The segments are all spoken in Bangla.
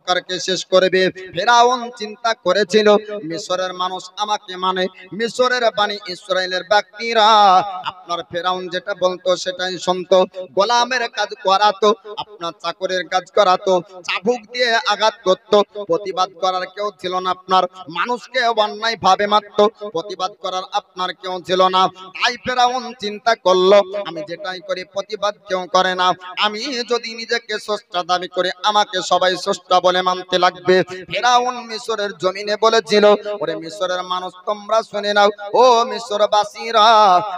অহংকারকে শেষ করবে। ফেরাউন চিন্তা করেছিল মিশরের মানুষ আমাকে মানে, মিশরের বানি ইসরায়েলের ব্যক্তিরা আপনার ফেরাউন যেটা বলতো সেটাই শুনতো, গোলামের কাজ করাতো, আপনার চাকরের কাজ করাতো, চাবুক দিয়ে আঘাত করতো, প্রতিবাদ করার কেউ ছিল না। আপনার মানুষকে অন্যায় ভাবে মারতো, প্রতিবাদ করার আপনার কেউ ছিল না। তাই ফেরাউন চিন্তা করলো আমি যেটাই করি প্রতিবাদ কেউ করে না, আমি যদি নিজেকে স্রষ্টা দাবি করে আমাকে সবাই স্রষ্টা বলে মানতে লাগবে। ফেরাউন মিশরের জমিনে বলেছিল ওরে মিশরের মানুষ তোমরা শুনে নাও, ও মিশরবাসীরা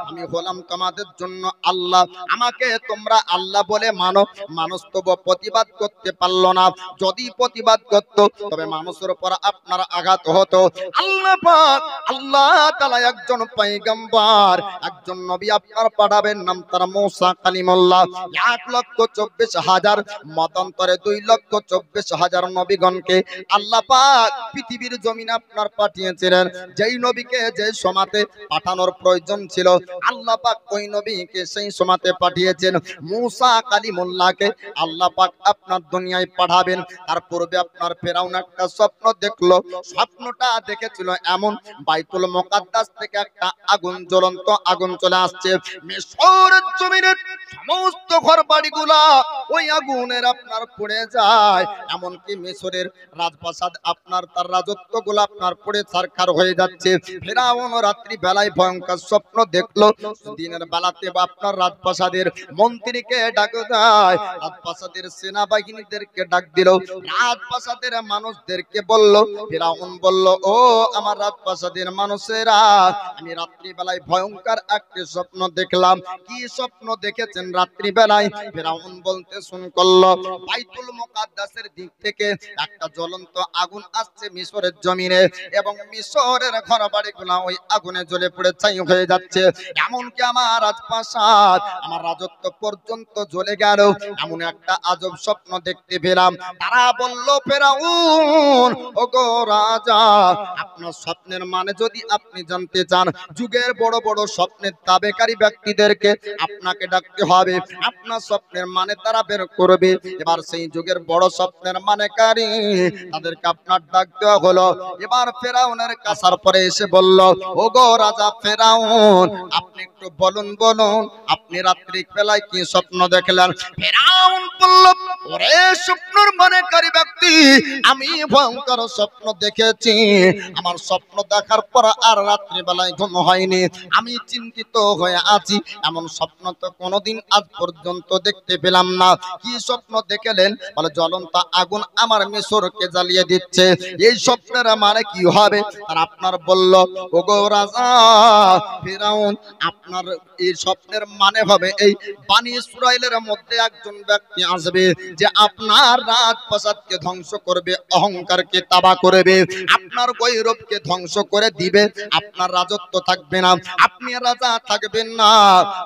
আমি হলাম তোমাদের জন্য আল্লাহ, আমাকে তোমরা আল্লাহ বলে মানো। মানুষ তবু প্রতিবাদ করতে পারলো না, যদি প্রতিবাদ করত তবে মানুষের উপর আপনার আঘাত হতো। আল্লাহ পাক আল্লাহ তাআলা একজন পয়গম্বর একজন নবী আপনার পাঠাবেন, নাম তার মূসা কালিমুল্লাহ। 1,24,000 মতান্তরে 2,24,000 নবীগণকে আল্লাহ পাক পৃথিবীর জমিনে আপনার পাঠিয়েছিলেন। যেই নবীকে যে সমাতে পাঠানোর প্রয়োজন ছিল আল্লাহ পাক ওই নবীকে সেই সমাতে পাঠিয়েছেন। মূসা কালিমুল্লাহকে আল্লাহ পাক আপনার দুনিয়ায় পাঠাবেন। তার পূর্বে আপনার ফেরাউন একটা স্বপ্ন দেখলো, স্বপ্নটা দেখেছিল এমন বাইতুল মুকাদ্দাস থেকে একটা আগুন, জ্বলন্ত আগুন চলে আসছে। মিশরের জমিনের সমস্ত ঘরবাড়িগুলা ওই আগুনের আপনার পড়ে যায়, এমনকি মিশরের রাজপ্রাসাদ আপনার তার রাজত্বগুলো আপনার পড়ে ছারখার হয়ে যাচ্ছে। ফেরাউন রাত্রি বেলায় ভয়ঙ্কর স্বপ্ন দেখলো, দিনের বেলাতে আপনার রাজপ্রাসাদের মন্ত্রীকে ডাক দেয়, রাজপ্রাসাদের সেনাবাহিনীদেরকে ডাক দিল, রাজপ্রাসাদের মানুষদেরকে বলল। ফেরাউন বলল ও আমার রাজপ্রাসাদের মানুষেরা, আমি রাত্রি বেলায় ভয়ঙ্কর একটি স্বপ্ন দেখলাম। কি স্বপ্ন দেখেছেন রাত্রি বেলায়? ফেরাউন বলতে শুরু করলো বাইতুল মুকাদ্দাসের দিক থেকে একটা জ্বলন্ত আগুন আসছে মিশরের জমিনে, এবং মিশরের ঘরবাড়িগুলো ওই আগুনে জ্বলে পড়ে ছাই হয়ে যাচ্ছে। এমনকি আমার রাজপ্রাসাদ আমার রাজত্ব পর্যন্ত জ্বলে গেল, এমন একটা আজব স্বপ্ন দেখতে পেলাম। তারা বলল ফেরাউন ওগো রাজা, আপনার স্বপ্নের মানে যদি আপনি জানতে চান, যুগের বড় বড় স্বপ্নের তাবেকারী ব্যক্তিদেরকে আপনাকে ডাকতে হবে, আপনার স্বপ্নের মানে তারা বের করবে। এবার সেই যুগের বড় স্বপ্নের মানেকারী তাদেরকে আপনার ডাক দেওয়া হলো। এবার ফেরাউনের কাছার পরে এসে বলল ওগো রাজা ফেরাউন, আপনি একটু বলুন আপনি রাত্রি বেলায় কি স্বপ্ন দেখলেন? ফেরাউন বলল ওরে স্বপ্নের মানেকারী ব্যক্তি, আমি ভয়ঙ্কর স্বপ্ন দেখেছি। আমার স্বপ্ন দেখার পর আর রাত্রি বেলায় ঘুম হয়নি, আমি চিন্তিত হয়ে আছি। এমন স্বপ্ন তো কোনোদিন আজ পর্যন্ত দেখতে পেলাম না। কি স্বপ্ন দেখলেন? বলে জ্বলন্ত আগুন আমার মিশরকে জ্বালিয়ে দিচ্ছে। এই স্বপ্নের মানে কি হবে? আর আপনার বলল ওগো রাজা ফেরাউন, আপনার এই স্বপ্নের মানে হবে এই বানি ইসরাইলের মধ্যে একজন ব্যক্তি আসবে যে আপনার রাজপ্রাসাদকে ধ্বংস করবে, অহংকারকে তাবা করবে, আপনার গৌরবকে ধ্বংস করে দিবে, আপনার রাজত্ব থাকবে না, আপনি রাজা থাকবেন না,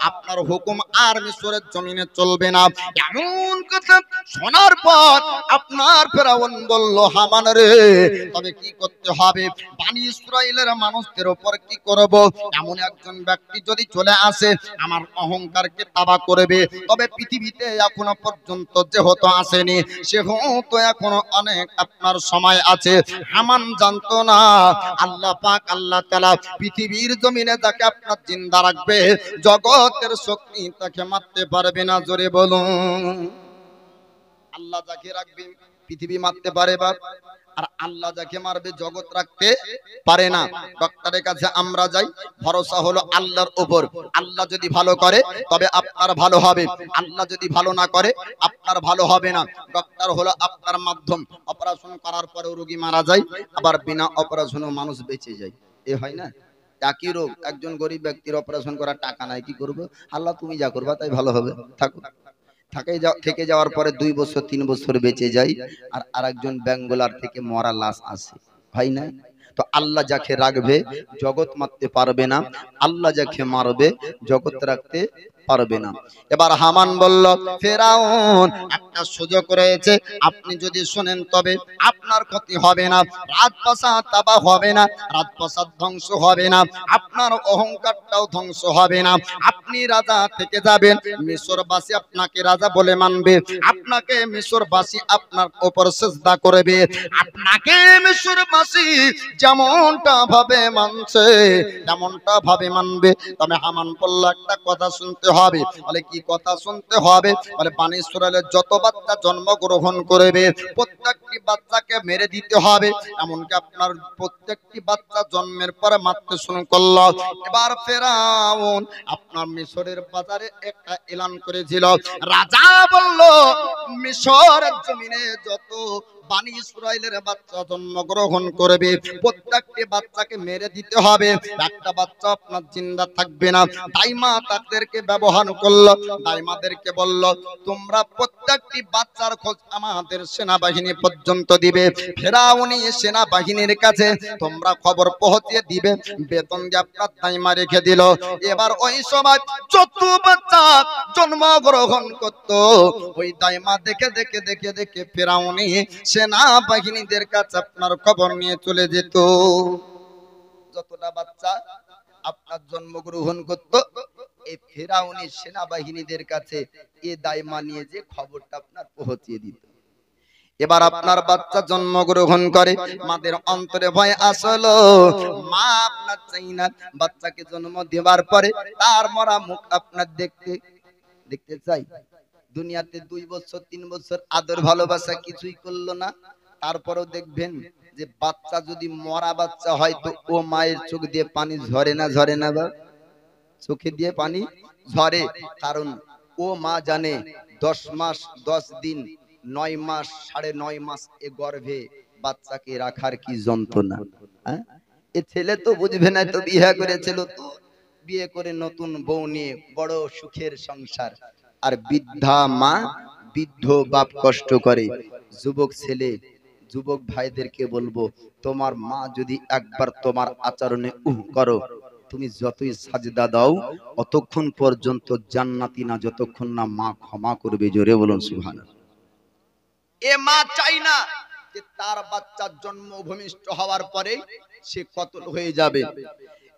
আপনার হুকুম আর মিশরের জমিনে চলবে না। এমন কথা শোনার পর আপনার ফেরাউন বলল হামান রে, তবে কি করতে হবে? বানি ইসরাইলের মানুষদের উপর কি করব? এমন একজন ব্যক্তি যদি চলে আসে আমার অহংকারকে তাবা করবে, তবে পৃথিবীতে এখনো পর্যন্ত যেহেতু আসেনি সেহেতু এখনো অনেক আপনার সময় আছে। হামান জানতো না আল্লাহ পাক আল্লাহ তাআলা পৃথিবীর জমিনে যাকে আপনার জিন্দা রাখবে, জগতের শক্তি তাকে মারতে পারবে না। জোরে বলুন। আল্লাহ যাকে রাখবে পৃথিবী মারতে পারে বাপ, আর আল্লাহ যাকে মারবে জগৎ রাখতে পারে না। ডক্টরের কাছে আমরা যাই, ভরসা হলো আল্লাহর উপর। আল্লাহ যদি ভালো করে তবে আপনার ভালো হবে, আল্লাহ যদি ভালো না করে আপনার ভালো হবে না। ডক্টর হলো আপনার মাধ্যম, অপারেশন করার পরে রোগী মারা যায়, আবার বিনা অপারেশনেও মানুষ বেঁচে যায়। এ হয় না? একই রোগ, একজন গরিব ব্যক্তির অপারেশন করার টাকা নাই, কি করবো? আল্লাহ তুমি যা করবা তাই ভালো হবে, থাকো। থেকে যাওয়ার পরে 2 বছর 3 বছর বেঁচে যায়, আর আরেকজন বেঙ্গলার থেকে মরা লাশ আসে, হয় না? তো আল্লাহ যাকে রাখবে জগৎ মারতে পারবে না, আল্লাহ যাকে মারবে জগৎ রাখতে পারবে না। এবার হামান বলল, ফেরাউন একটা সুযোগ রয়েছে, আপনি যদি শুনেন তবে আপনার ক্ষতি হবে না, রাজপ্রাসাদ তাবাহ হবে না, রাজপ্রাসাদ ধ্বংস হবে না, আপনার অহংকারটাও ধ্বংস হবে না, আপনি রাজা থেকে যাবেন, মিশরবাসী আপনাকে রাজা বলে মানবে, আপনাকে মিশরবাসী আপনার উপর সিজদা করবে, আপনাকে মিশরবাসী যেমনটা ভাবে মানছে তেমনটা ভাবে মানবে। তবে হামান বলল, একটা কথা শুনতে হবে। বলে কি কথা শুনতে হবে? বলে বনী ইসরাইলের যত বাচ্চা জন্মগ্রহণ করবে প্রত্যেকটি বাচ্চাকে মেরে দিতে হবে, এমনকি আপনার প্রত্যেকটি বাচ্চা জন্মের পরে মারতে শুরু করল। এবার ফেরাউন আপনার মিশরের বাজারে একটা এলান করেছিল। রাজা বলল, মিশরের জমিনে যত বনী ইসরাইলের বাচ্চা জন্মগ্রহণ করবে প্রত্যেকটি বাচ্চাকে মেরে দিতে হবে, একটা বাচ্চা আপনার জিন্দা থাকবে না। দাইমা তাদেরকে ব্যবহার করলো, দাইমাদেরকে বলল, তোমরা প্রত্যেকটি বাচ্চার খোঁজ আমাদের সেনাবাহিনী পর্যন্ত দিবে, ফেরাউনি সেনাবাহিনীর কাছে তোমরা খবর পৌঁছে দিবে, বেতন দিয়ে আপনার দাইমা রেখে দিল। এবার ওই সময় যত বাচ্চা জন্মগ্রহণ করত ওই দাইমা দেখে দেখে দেখে দেখে ফেরাউনি সেনাবাহিনীদের কাছে আপনার খবর নিয়ে চলে যেত। যতটা বাচ্চা আপনার জন্মগ্রহণ করত এই ফেরাউনি সেনাবাহিনীদের কাছে এ দাইমা নিয়ে যে খবরটা আপনার পৌঁছিয়ে দিত। এবার আপনার বাচ্চা জন্মগ্রহণ করে, মাদের অন্তরে ভয় আসলো, মা আপনার চাই না, বাচ্চাকে জন্ম দেওয়ার পরে তার মরা মুখ আপনার দেখতে চাই। দুনিয়াতে 2 বছর 3 বছর আদর ভালোবাসা কিছুই করলো না, তারপরেও দেখবেন যে বাচ্চা যদি মরা বাচ্চা হয় তো ও মায়ের চোখ দিয়ে পানি ঝরে না, ঝরে না বা চোখে দিয়ে পানি ঝরে, কারণ ও মা জানে 10 মাস 10 দিন 9 মাস 9.5 মাস এ গর্ভে বাচ্চাকে রাখার কি যন্ত্রণা। হ্যাঁ, এ ছেলে তো বুঝবে না, তো বিয়ে করেছিল, তো বিয়ে করে নতুন বউ নিয়ে বড় সুখের সংসার, আর বৃদ্ধা মা বৃদ্ধ বাপ কষ্ট করে। যুবক ছেলে যুবক ভাইদেরকে বলবো, তোমার মা যদি একবার তোমার আচরণে করো, তুমি যতই সাজদা দাও অতক্ষণ পর্যন্ত জান্নাতি না, যতক্ষণ না মা ক্ষমা করবে। জোরে বলুন সুবহানাল্লাহ। এ মা চাই না যে তার বাচ্চার জন্ম ভূমিষ্ঠ হওয়ার পরে সে কতল হয়ে যাবে।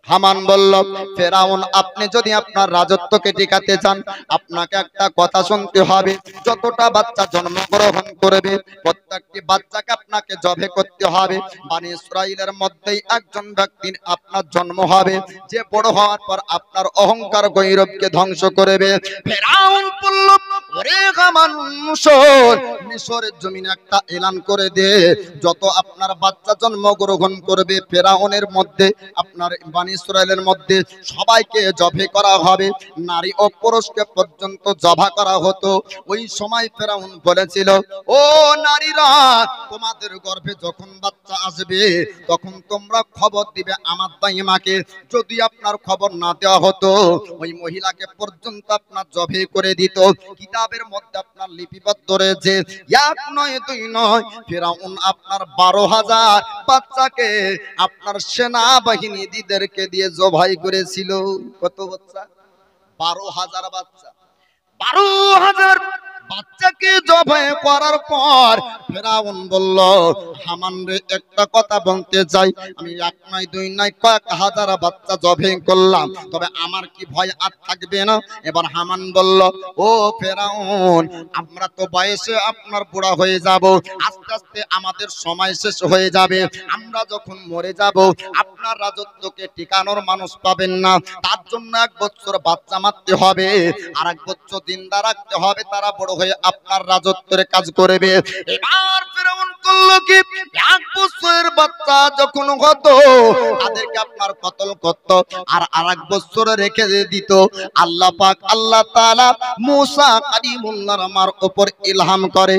হামান বলল, ফেরাউন আপনি যদি আপনার রাজত্বকে টিকাতে চান আপনাকে একটা কথা শুনতে হবে, যতটা বাচ্চা জন্মগ্রহণ করবে প্রত্যেকটি বাচ্চাকে আপনাকে জবে করতে হবে। বনী ইসরাইলের মধ্যেই একজন ব্যক্তির আপনার জন্ম হবে যে বড় হওয়ার পর আপনার অহংকার গৌরবকে ধ্বংস করবে। ফেরাউন বলল, ওরে হামান, মিশরের জমিনে একটা এলান করে দে, যত আপনার বাচ্চা জন্মগ্রহণ করবে ফেরাউনের মধ্যে আপনার বনী ইসরাইলের মধ্যে সবাইকে জবে করা হবে, নারী ও পুরুষকে পর্যন্ত জবা করা হতো। ওই সময় ফেরাউন বলেছিল, ও নারীরা, তোমাদের গর্ভে যখন বাচ্চা আসবে তখন তোমরা খবর দিবে আমার দাইমাকে, যদি আপনার খবর না দেওয়া হতো ওই মহিলাকে পর্যন্ত আপনার জবে করে দিত। কিতাবের মধ্যে আপনার লিপিবদ্ধ রয়েছে, 1 নয় 2 নয়, ফেরাউন আপনার 12,000 বাচ্চাকে আপনার সেনাবাহিনীদেরকে দিয়ে জবাই করেছিল। কত বাচ্চা? 12,000 বাচ্চা। 12,000 বাচ্চাকে জবাই করার পর ফেরাউন বলল, হামান রে একটা কথা বলতে চাই, আমি 1 নয় 2 নয় কয়েক হাজার বাচ্চা জবাই করলাম, তবে আমার কি ভয় আর থাকবে না? এবার হামান বলল, ও ফেরাউন, আমরা তো বয়সে আপনার বুড়া হয়ে যাব, আস্তে আস্তে আমাদের সময় শেষ হয়ে যাবে, আমরা যখন মরে যাব আপনার রাজত্বকে টিকানোর মানুষ পাবেন না, তার জন্য 1 বছর বাচ্চা মারতে হবে আর 1 বছর জিন্দা রাখতে হবে, তারা বড় হয়ে আপনার রাজত্বের কাজ করবে। এবার ফেরাউন করলো কি, 1 বছরের বাচ্চা যখন হতো তাদেরকে আপনার কতল করত আর 1 বছর রেখে দিত। আল্লাহ পাক আল্লাহ তাআলা মুসা কালিমুল্লাহর আমার উপর ইলহাম করে,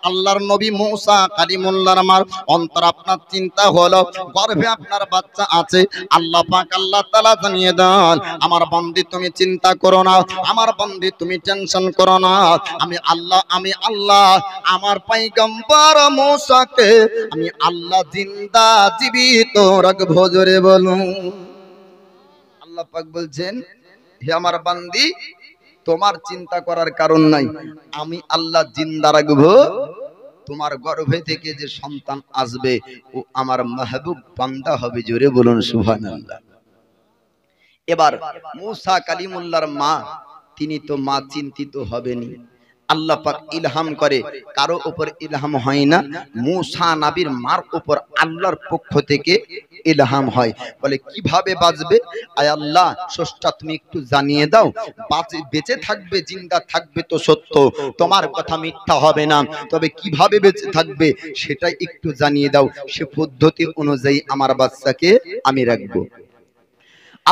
আল্লাহর নবী মুসা কালিমুল্লাহর আমার অন্তর আপনার চিন্তা হলো গর্ভে আপনার বাচ্চা আছে, আল্লাহ পাক আল্লাহ তাআলা জানিয়ে দেন, আমার বান্দী তুমি চিন্তা করো না, আমার বান্দী তুমি টেনশন করো না, আমি আল্লাহ আমার পয়গম্বর মুসাকে আমি আল্লাহ জিন্দা জীবিত রাখবো। জোরে বলুন। আল্লাহ পাক বলছেন হে আমার বান্দি, তোমার চিন্তা করার কারণ নাই, আমি আল্লাহ জিন্দা রাখবো। তোমার গর্ভে থেকে যে সন্তান আসবে ও আমার মাহবুব বান্দা হবে। জোরে বলুন সুবহানাল্লাহ। এবার মূসা কালিমুল্লাহর মা, তিনি তো মা চিন্তিত হবেনি। আল্লাহ পাক ইলহাম করে, কারো উপর ইলহাম হয় না, মূসা নবীর মার উপর আল্লাহর পক্ষ থেকে ইলহাম হয়। বলে কিভাবে বাঁচবে? আয় আল্লাহ স্রষ্টা, তুমি একটু জানিয়ে দাও, বেঁচে থাকবে জিন্দা থাকবে তো সত্য, তোমার কথা মিথ্যা হবে না, তবে কিভাবে বেঁচে থাকবে সেটাই একটু জানিয়ে দাও, সে পদ্ধতি অনুযায়ী আমার বাচ্চাকে আমি রাখবো।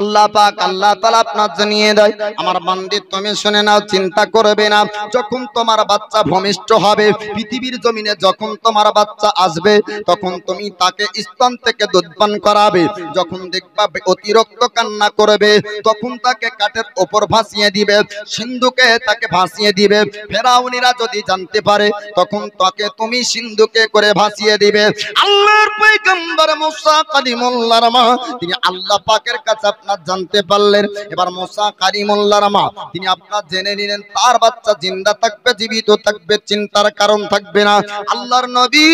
আল্লাহ পাক আল্লাহ তাআলা আপনার জানিয়ে দেয়, আমার বান্দী তুমি শুনে নাও, চিন্তা করবে না। যখন তোমার বাচ্চা ভূমিষ্ঠ হবে, পৃথিবীর জমিনে যখন তোমার বাচ্চা আসবে, তখন তুমি তাকে স্তন থেকে দুধ পান করাবে। যখন দেখবা অতিরিক্ত কান্না করবে, তখন তাকে কাঠের উপর ভাসিয়ে দিবে, সিন্ধুকে তাকে ভাসিয়ে দিবে। ফেরাউনিরা যদি জানতে পারে, তখন তাকে তুমি সিন্ধুকে করে ভাসিয়ে দিবে। আল্লাহর পয়গম্বর মূসা কালিমুল্লাহর মা, তিনি আল্লাহ পাকের কাছে আপনার জানতে পারলেন। এবার মূসা কালিমুল্লাহর মা, তিনি আপনার জেনে নিলেন তার বাচ্চা জিন্দা থাকবে, জীবিত থাকবে, চিন্তার কারণ থাকবে না। আল্লাহর নবী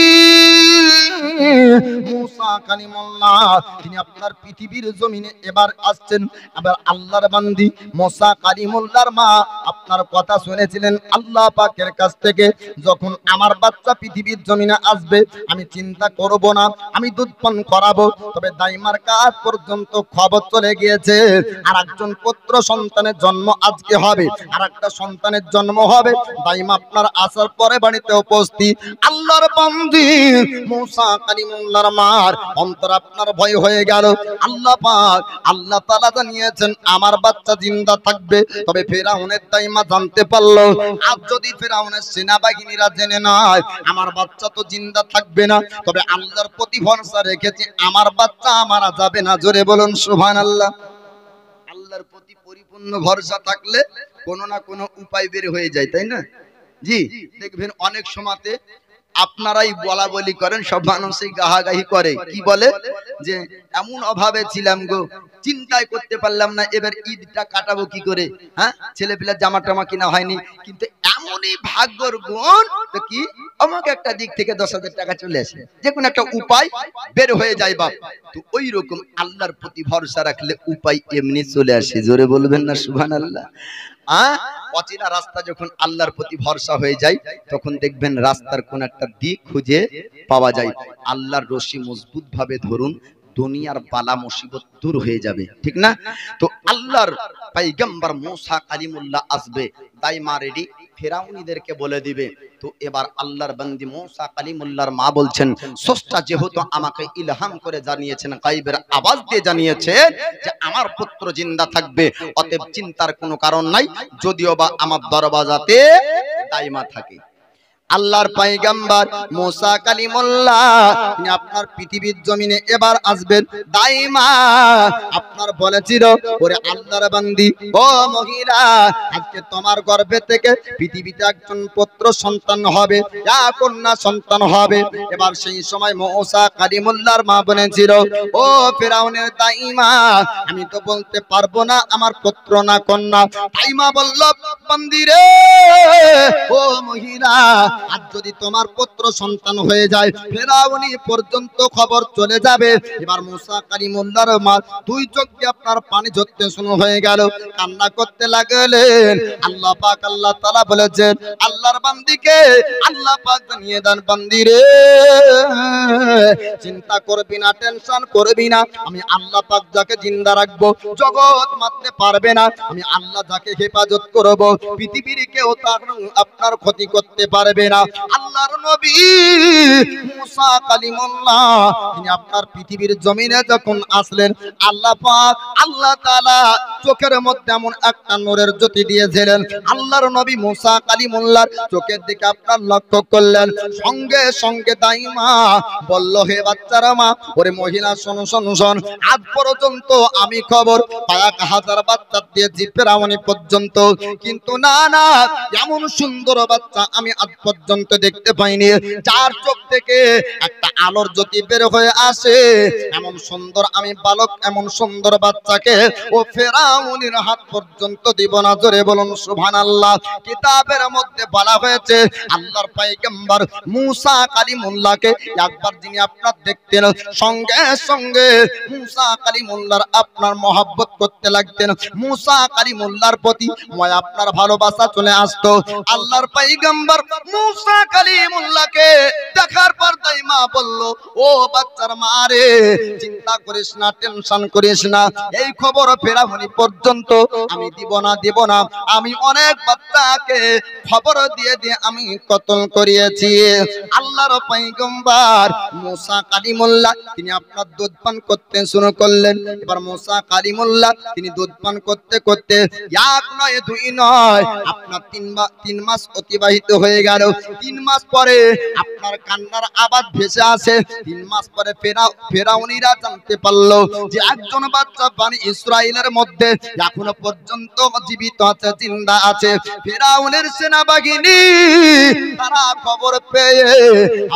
মূসা কালিমুল্লাহ, তিনি আপনার পৃথিবীর জমিনে এবার আসছেন। এবার আল্লাহর বান্দি মূসা কালিমুল্লাহর মা আপনার কথা শুনেছিলেন আল্লাহ পাকের কাছ থেকে, যখন আমার বাচ্চা পৃথিবীর জমিনে আসবে আমি চিন্তা করব না, আমি দুধ পান করাবো। তবে দাইমার কাজ পর্যন্ত খবর চলে গিয়েছে, আর একজন পুত্র সন্তানের জন্ম আজকে হবে, আর একটা সন্তানের জন্ম হবে। দাইমা আপনার আসার পরে বাড়িতে উপস্থিত। আল্লাহর বান্দি মূসা কালিমুল্লাহর মার অন্তর আপনার ভয় হয়ে গেল। আল্লাহ পাক আল্লাহ তাআলা জানিয়েছেন আমার বাচ্চা জিন্দা থাকবে। তবে ফেরাউনের দাইমা জানতে পারলো, আজ যদি ফেরাউনের সেনাবাহিনীরা জেনে নেয় আমার বাচ্চা তো জিন্দা থাকবে না, তবে আল্লাহর প্রতি ভরসা রেখেছি, আমার বাচ্চা মারা যাবে না। জোরে বলুন সুবহানাল্লাহ। আল্লাহর প্রতি পরিপূর্ণ ভরসা থাকলে কোনো না কোনো উপায় বের হয়ে যায়, তাই না? জি, দেখবেন অনেক সময়তে আপনারাই বলা বলি করেন, সব মানুষই গাহাগাহি করে, কি বলে যে এমন অভাবে ছিলাম গো, চিন্তাই করতে পারলাম না এবার ঈদটা কাটাবো কি করে, হ্যাঁ ছেলে পিলার জামা টামা কিনা হয়নি, কিন্তু এমনই ভাগ্যর গুণ তো কি আমাকে একটা দিক থেকে 10,000 টাকা চলে আসে, যে কোনো একটা উপায় বের হয়ে যায় বাপ। তো ওই রকম আল্লাহর প্রতি ভরসা রাখলে উপায় এমনি চলে আসে। জোরে বলবেন না সুবহানাল্লাহ। অচেনা রাস্তা যখন আল্লাহর প্রতি ভরসা হয়ে যায়, তখন দেখবেন রাস্তার কোন একটা দিক খুঁজে পাওয়া যায়। আল্লাহর রশি মজবুত ভাবে ধরুন, দুনিয়ার বালা মুসিবত দূর হয়ে যাবে, ঠিক না? তো আল্লাহর পয়গম্বর মূসা কালিমুল্লাহ আসবে, দাইমা রেডি, ফেরাউনিদেরকে বলে দিবে। তো এবার আল্লাহর বান্দি মূসা কালিমুল্লাহর মা বলছেন, স্রষ্টা যেহেতু আমাকে ইলহাম করে জানিয়েছেন, গায়বের আওয়াজ দিয়ে জানিয়েছেন যে আমার পুত্র জিন্দা থাকবে, অতএব চিন্তার কোনো কারণ নাই, যদিও বা আমার দরওয়াজাতে দাইমা থাকে। আল্লাহর পয়গম্বর মূসা কালিমুল্লাহ তিনি আপনার পৃথিবীর জমিনে এবার আসবেন। দাইমা আপনার বলেছিল, ওরে আল্লাহর বান্দি, ও মহিলা, আজকে তোমার গর্ভে থেকে পৃথিবীতে একজন পুত্র সন্তান হবে, এক কন্যা সন্তান হবে। এবার সেই সময় মূসা কালিমুল্লাহর মা বলেছিল, ও ফিরআউনের দাইমা, আমি তো বলতে পারবো না আমার পুত্র না কন্যা। দাইমা বলল, বান্দি রে, ও মহিলা, আজ যদি তোমার পুত্র সন্তান হয়ে যায় ফেরাউনি পর্যন্ত খবর চলে যাবে। এবার মূসা কালিমুল্লাহর মা দুই চোখ দিয়ে আপনার পানি ঝরতে শুরু হয়ে গেল, কান্না করতে লাগলেন। আল্লাহ পাক আল্লাহ তাআলা বলেছেন আল্লাহর বান্দিকে, আল্লাহ পাক জানিয়ে দেন, বান্দি রে চিন্তা করবি না, টেনশন করবি না, আমি আল্লাহ পাক যাকে জিন্দা রাখবো জগৎ মারতে পারবে না, আমি আল্লাহ যাকে হেফাজত করব পৃথিবীর কেউ তার আপনার ক্ষতি করতে পারবে না। আল্লাহর নবী মূসা কালিমুল্লাহ তিনি আপনার পৃথিবীর জমিনে যখন আসলেন, আল্লাহ পাক আল্লাহ তাআলা চোখের মধ্যে এমন একটা নূরের জ্যোতি দিয়েছিলেন। আল্লাহর নবী মূসা কালিমুল্লাহর চোখের দিকে আপনার লক্ষ্য করলেন, সঙ্গে সঙ্গে দাইমা বলল, হে বাচ্চারা মা, ওরে মহিলা, শোনো শোনো শোন, আজ পর্যন্ত আমি খবর কয়েক হাজার বাচ্চা দিয়েছি ফেরাউনি পর্যন্ত, কিন্তু না না, এমন সুন্দর বাচ্চা আমি আজ পর্যন্ত দেখতে পাইনি, যার চোখ থেকে একটা আলোর জ্যোতি বের হয়ে আসে, এমন সুন্দর আমি বালক, এমন সুন্দর বাচ্চাকে ও ফেরাউনের হাত পর্যন্ত দিব না। জোরে বলুন সুবহানাল্লাহ। কিতাবের মধ্যে বলা হয়েছে আল্লাহর পয়গম্বর মুসা কালিমুল্লাহকে একবার যিনি আপনার দেখতেন, সঙ্গে সঙ্গে মুসা কালিমুল্লাহর আপনার মহব্বত করতে লাগতেন, মুসা কালিমুল্লাহর প্রতি আপনার ভালোবাসা চলে আসতো। আল্লাহর পয়গম্বর মুসা কালিমুল্লাহকে দেখার পর তাই মা বলল, ও বাচ্চার মা রে, চিন্তা করিস না, টেনশন করিস না, এই খবর ফেরাউনি পর্যন্ত আমি দিব না। আমি অনেক বাচ্চাকে খবর দিয়ে আমি কতল করিয়েছি। আল্লাহর পয়গম্বর মুসা কালিমুল্লাহ তিনি আপনার দুধ পান করতে শুরু করলেন। এবার মুসা কালিমুল্লাহ তিনি দুধ পান করতে করতে এক নয় দুই নয় আপনার 3 মাস অতিবাহিত হয়ে গেল। 3 মাস পরে আপনার কান্নার আওয়াজ ভেসে আসে। 3 মাস পরে ফেরাউনিরা জানতে পারলো যে একজন বাচ্চা বনি ইসরাইলের মধ্যে এখনো পর্যন্ত জীবিত আছে, জিন্দা আছে। ফেরাউনের সেনাবাহিনী তারা খবর পেয়ে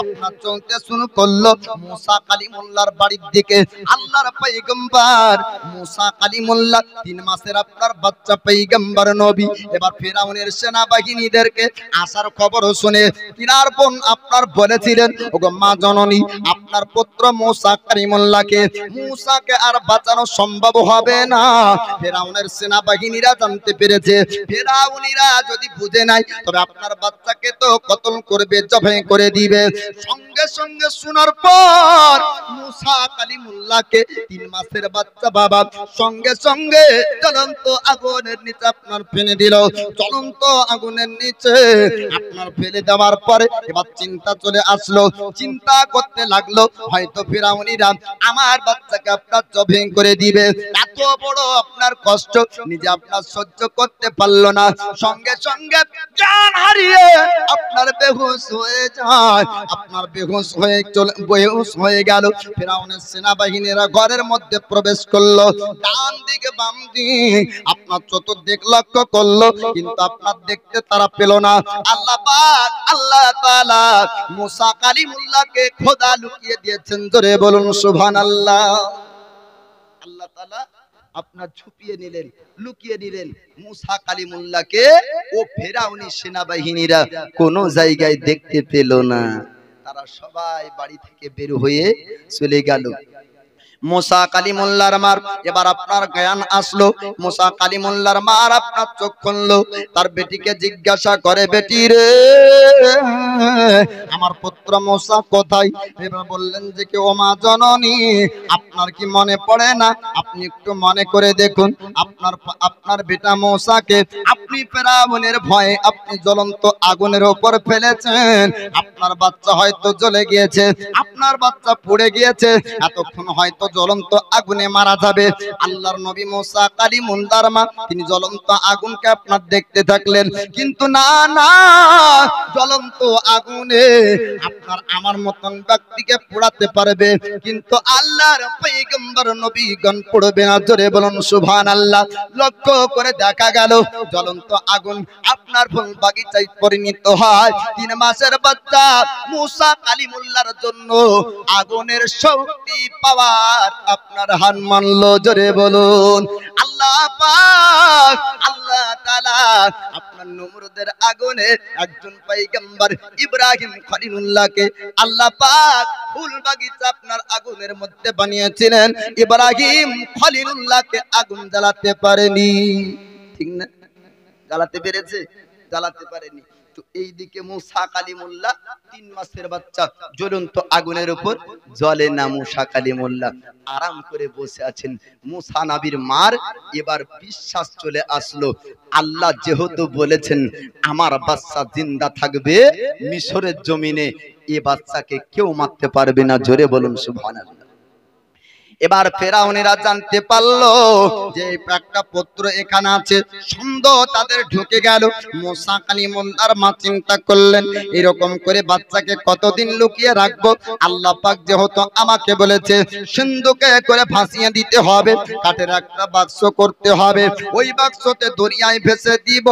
আপনার চলতে শুরু করলো মুসা কালিমুল্লাহর বাড়ির দিকে। আল্লাহর পয়গম্বর মুসা কালিমুল্লাহ 3 মাসের আপনার বাচ্চা পয়গম্বর নবী এবার ফেরাউনের সেনাবাহিনীদেরকে আসার খবর শুনে কিনার বোন আপনার বলেছিলেন, ওগো মা জননী, আপনার পুত্র মুসা কালিমুল্লাহকে মুসাকে আর বাঁচানো সম্ভব হবে না। ফেরাউনের সেনাবাহিনীরা জানতে পেরেছে, ফেরাউনিরা যদি বুঝে নাই তবে আপনার বাচ্চাকে তো কতল করবে, জবাই করে দিবে। সঙ্গে সঙ্গে শোনার পর মুসা কালিমুল্লাহকে 3 মাসের বাচ্চা বাবা সঙ্গে সঙ্গে জ্বলন্ত আগুনের নিচে আপনার ফেলে দিল। জ্বলন্ত আগুনের নিচে আপনার ফেলে দেওয়ার পরে এবার চিন্তা চলে আসলো, চিন্তা করতে লাগলো হয়তো ফেরাউনিরা আমার বাচ্চাকে আপনার জবাই করে দিবে। এত বড় আপনার কষ্ট নিজে আপনার সহ্য করতে পারলো না। সঙ্গে সঙ্গে জান হারিয়ে আপনার বেহুশ হয়ে যায়। আপনার বেহুশ হয়ে গেল। ফেরাউনের সেনাবাহিনীরা ঘরের মধ্যে প্রবেশ করলো, ডান দিকে বাম দিক আপনার চতুর্দিক লক্ষ্য করলো, কিন্তু আপনার দেখতে তারা পেল না। আল্লাহ পাক আল্লাহ তাআলা মুসা কালিমুল্লাহকে খোদা লুকিয়ে দিয়েছেন। জোরে বলুন সুবহানাল্লাহ। আল্লাহ তাআলা আপনার ছুপিয়ে নিলেন, লুকিয়ে নিলেন মুসা কালিমুল্লাহকে। ও ফেরাউনি সেনাবাহিনীরা কোন জায়গায় দেখতে পেল না, তারা সবাই বাড়ি থেকে বের হয়ে চলে গেল। মুসা কালিমুল্লাহর মার এবার আপনার জ্ঞান আসলো। মুসা কালিমুল্লাহর মার আপনার চোখ খুললো, তার বেটিকে জিজ্ঞাসা করে, বেটি রে, আমার পুত্র মুসা কোথায়? এবার বললেন যে কি, ও মা জননী, আপনার কি মনে পড়ে না? আপনি একটু মনে করে দেখুন, আপনার বেটা মুসাকে আপনি ফেরাউনের ভয়ে আপনি জ্বলন্ত আগুনের উপর ফেলেছেন। আপনার বাচ্চা হয়তো জ্বলে গিয়েছে, আপনার বাচ্চা পুড়ে গিয়েছে, এতক্ষণ হয়তো জ্বলন্ত আগুনে মারা যাবে। আল্লাহর নবী মুসা কালিমুল্লাহর মা তিনি জ্বলন্ত আগুনকে আপনার দেখতে থাকলেন, কিন্তু না না, জ্বলন্ত আগুনে আপনার আমার মতন ব্যক্তিকে পোড়াতে পারবে, কিন্তু আল্লাহর পয়গম্বর নবীগণ পড়বে না। জোরে বলুন সুবহানাল্লাহ। লক্ষ্য করে দেখা গেল জ্বলন্ত আগুন আপনার ফুল বাগিচায় পরিণত হয়। 3 মাসের বাচ্চা মুসা কালিমুল্লাহর জন্য আগুনের শক্তি পাওয়ার আপনার হার মানলো। জোরে বলুন আল্লাহ পাক আল্লাহ তাআলা আপনার নমরুদের আগুনে একজন পয়গম্বর ইব্রাহিম খলিলুল্লাহকে আল্লাহ পাক ফুল বাগিচা আপনার আগুনের মধ্যে বানিয়েছিলেন। ইব্রাহিম খলিলুল্লাহকে আগুন জ্বালাতে পারেনি, ঠিক না? জ্বালাতে পেরেছে? জ্বালাতে পারেনি। তো এইদিকে মুসা কালিমুল্লাহ 3 মাসের বাচ্চা জ্বলন্ত আগুনের উপর জ্বলে না। মুসা কালিমুল্লাহ আরাম করে বসে আছেন। মুসা নবীর মার এবার বিশ্বাস চলে আসলো, আল্লাহ যেহেতু বলেছেন আমার বাচ্চা জিন্দা থাকবে মিশরের জমিনে, এ বাচ্চাকে কেউ মারতে পারবে না। জোরে বলুন সুবহানাল্লাহ। এবার ফেরাউনেরা জানতে পারলো যে একটা পুত্র এখানে আছে, সন্দেহ তাদের ঢুকে গেল। মুসা কালিমুল্লাহর মা চিন্তা করলেন এরকম করে বাচ্চাকে কতদিন লুকিয়ে রাখবো। আল্লাহ পাক যেহেতু আমাকে বলেছে সিন্ধুকে করে ভাসিয়ে দিতে হবে, কাঠের একটা বাক্স করতে হবে, ওই বাক্সতে দরিয়ায় ভেসে দিব,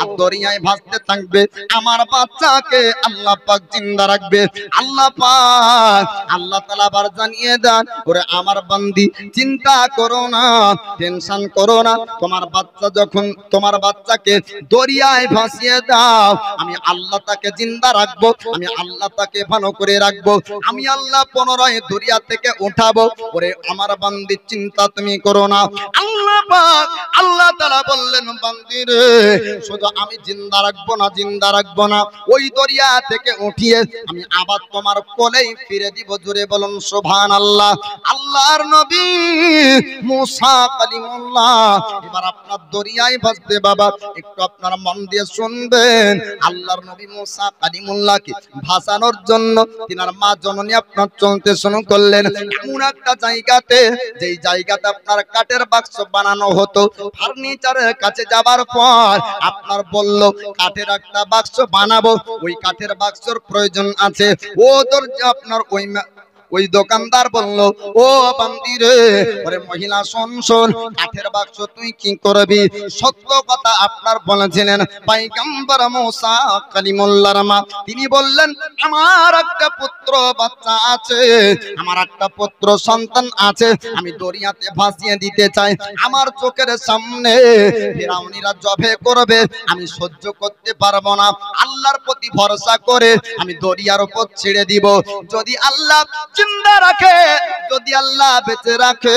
আর দরিয়ায় ভাসতে থাকবে, আমার বাচ্চাকে আল্লাহ পাক জিন্দা রাখবে। আল্লাহ পাক আল্লাহ তাআলা আবার জানিয়ে দেন, ওরে আমার বান্দি চিন্তা করো না, টেনশন করো না, তোমার বাচ্চা যখন তোমার বাচ্চাকে দরিয়ায় ভাসিয়ে দাও, আমি আল্লাহ তাকে জিন্দা রাখবো, আমি আল্লাহ তাকে ভালো করে রাখবো, আমি আল্লাহ পুনরায় দরিয়া থেকে উঠাবো। ওরে আমার বান্দি চিন্তা তুমি করো না। আল্লাহ পাক আল্লাহ তাআলা বললেন, বান্দি রে শুধু আমি জিন্দা রাখবো না, জিন্দা রাখবো না, ওই দরিয়া থেকে উঠিয়ে আমি আবার তোমার কোলেই ফিরে দিব। জোরে বলুন সুবহানাল্লাহ। আল্লাহর নবী মুসা কালিমুল্লাহ এবার আপনার দরিয়ায় ভাসবে। বাবা একটু আপনার মন দিয়ে শুনবেন, আল্লাহর নবী মুসা কালিমুল্লাহকে ভাসানোর জন্য তিনার মা জননী আপনার চলতে শুরু করলেন এমন একটা জায়গাতে, যেই জায়গাতে আপনার কাঠের বাক্স বানানো হতো। ফার্নিচারের কাছে যাবার পর আপনার বলল কাঠের একটা বাক্স বানাবো, ওই কাঠের বাক্সর প্রয়োজন আছে। ও দরজা আপনার ওই দোকানদার বলল, ও বান্দি রে, ওরে মহিলা শোন শোন, কাঠের বাক্স তুই কি করবি? সত্য কথা আপনার বলেছিলেন পয়গম্বর মুসা কালিমুল্লাহর মা, তিনি বললেন আমার একটা পুত্র বাচ্চা আছে, আমার একটা পুত্র সন্তান আছে, আমি দরিয়াতে ভাসিয়ে দিতে চাই। আমার চোখের সামনে ফিরাউনিরা জবে করবে, আমি সহ্য করতে পারবো না। আল্লাহর প্রতি ভরসা করে আমি দরিয়ার উপর ছেড়ে দিব। যদি আল্লাহ জিন্দা রাখে, যদি আল্লাহ বেঁচে রাখে,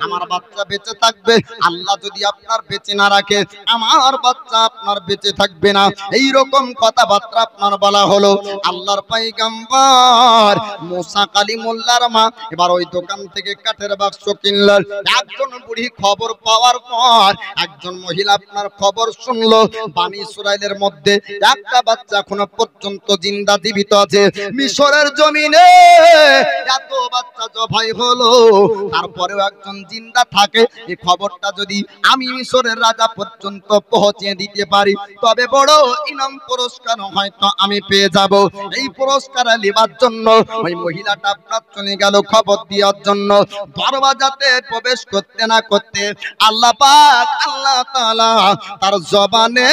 আমার বাচ্চা বেঁচে থাকবে। আল্লাহ যদি আপনার বেঁচে না রাখে, আমার বাচ্চা আপনার বেঁচে থাকবে না। এই রকম কথাবার্তা আপনার বলা হলো। আল্লাহর পয়গম্বর মুসা কালিমুল্লাহর মা এবার ওই দোকান থেকে কাঠের বাক্স কিনলেন। একজন বুড়ি খবর পাওয়ার পর একজন মহিলা আপনার খবর শুনলো, বানি ইসরাইলের মধ্যে একটা বাচ্চা এখনো পর্যন্ত জিন্দা জীবিত আছে। মিশরের জমিনে এত বাচ্চা জবাই হলো, তারপরেও একজন জিন্দা থাকে। এই খবরটা যদি আমি মিশরের রাজা পর্যন্ত পৌঁছে দিতে পারি, তবে বড় ইনাম পুরস্কার হয়তো আমি পেয়ে যাব। এই পুরস্কার নেবার জন্য ওই মহিলাটা আপনার চলে গেল খবর দেওয়ার জন্য। দরওয়াজাতে প্রবেশ করতে না করতে আল্লাহ পাক আল্লাহ তাআলা তার জবানে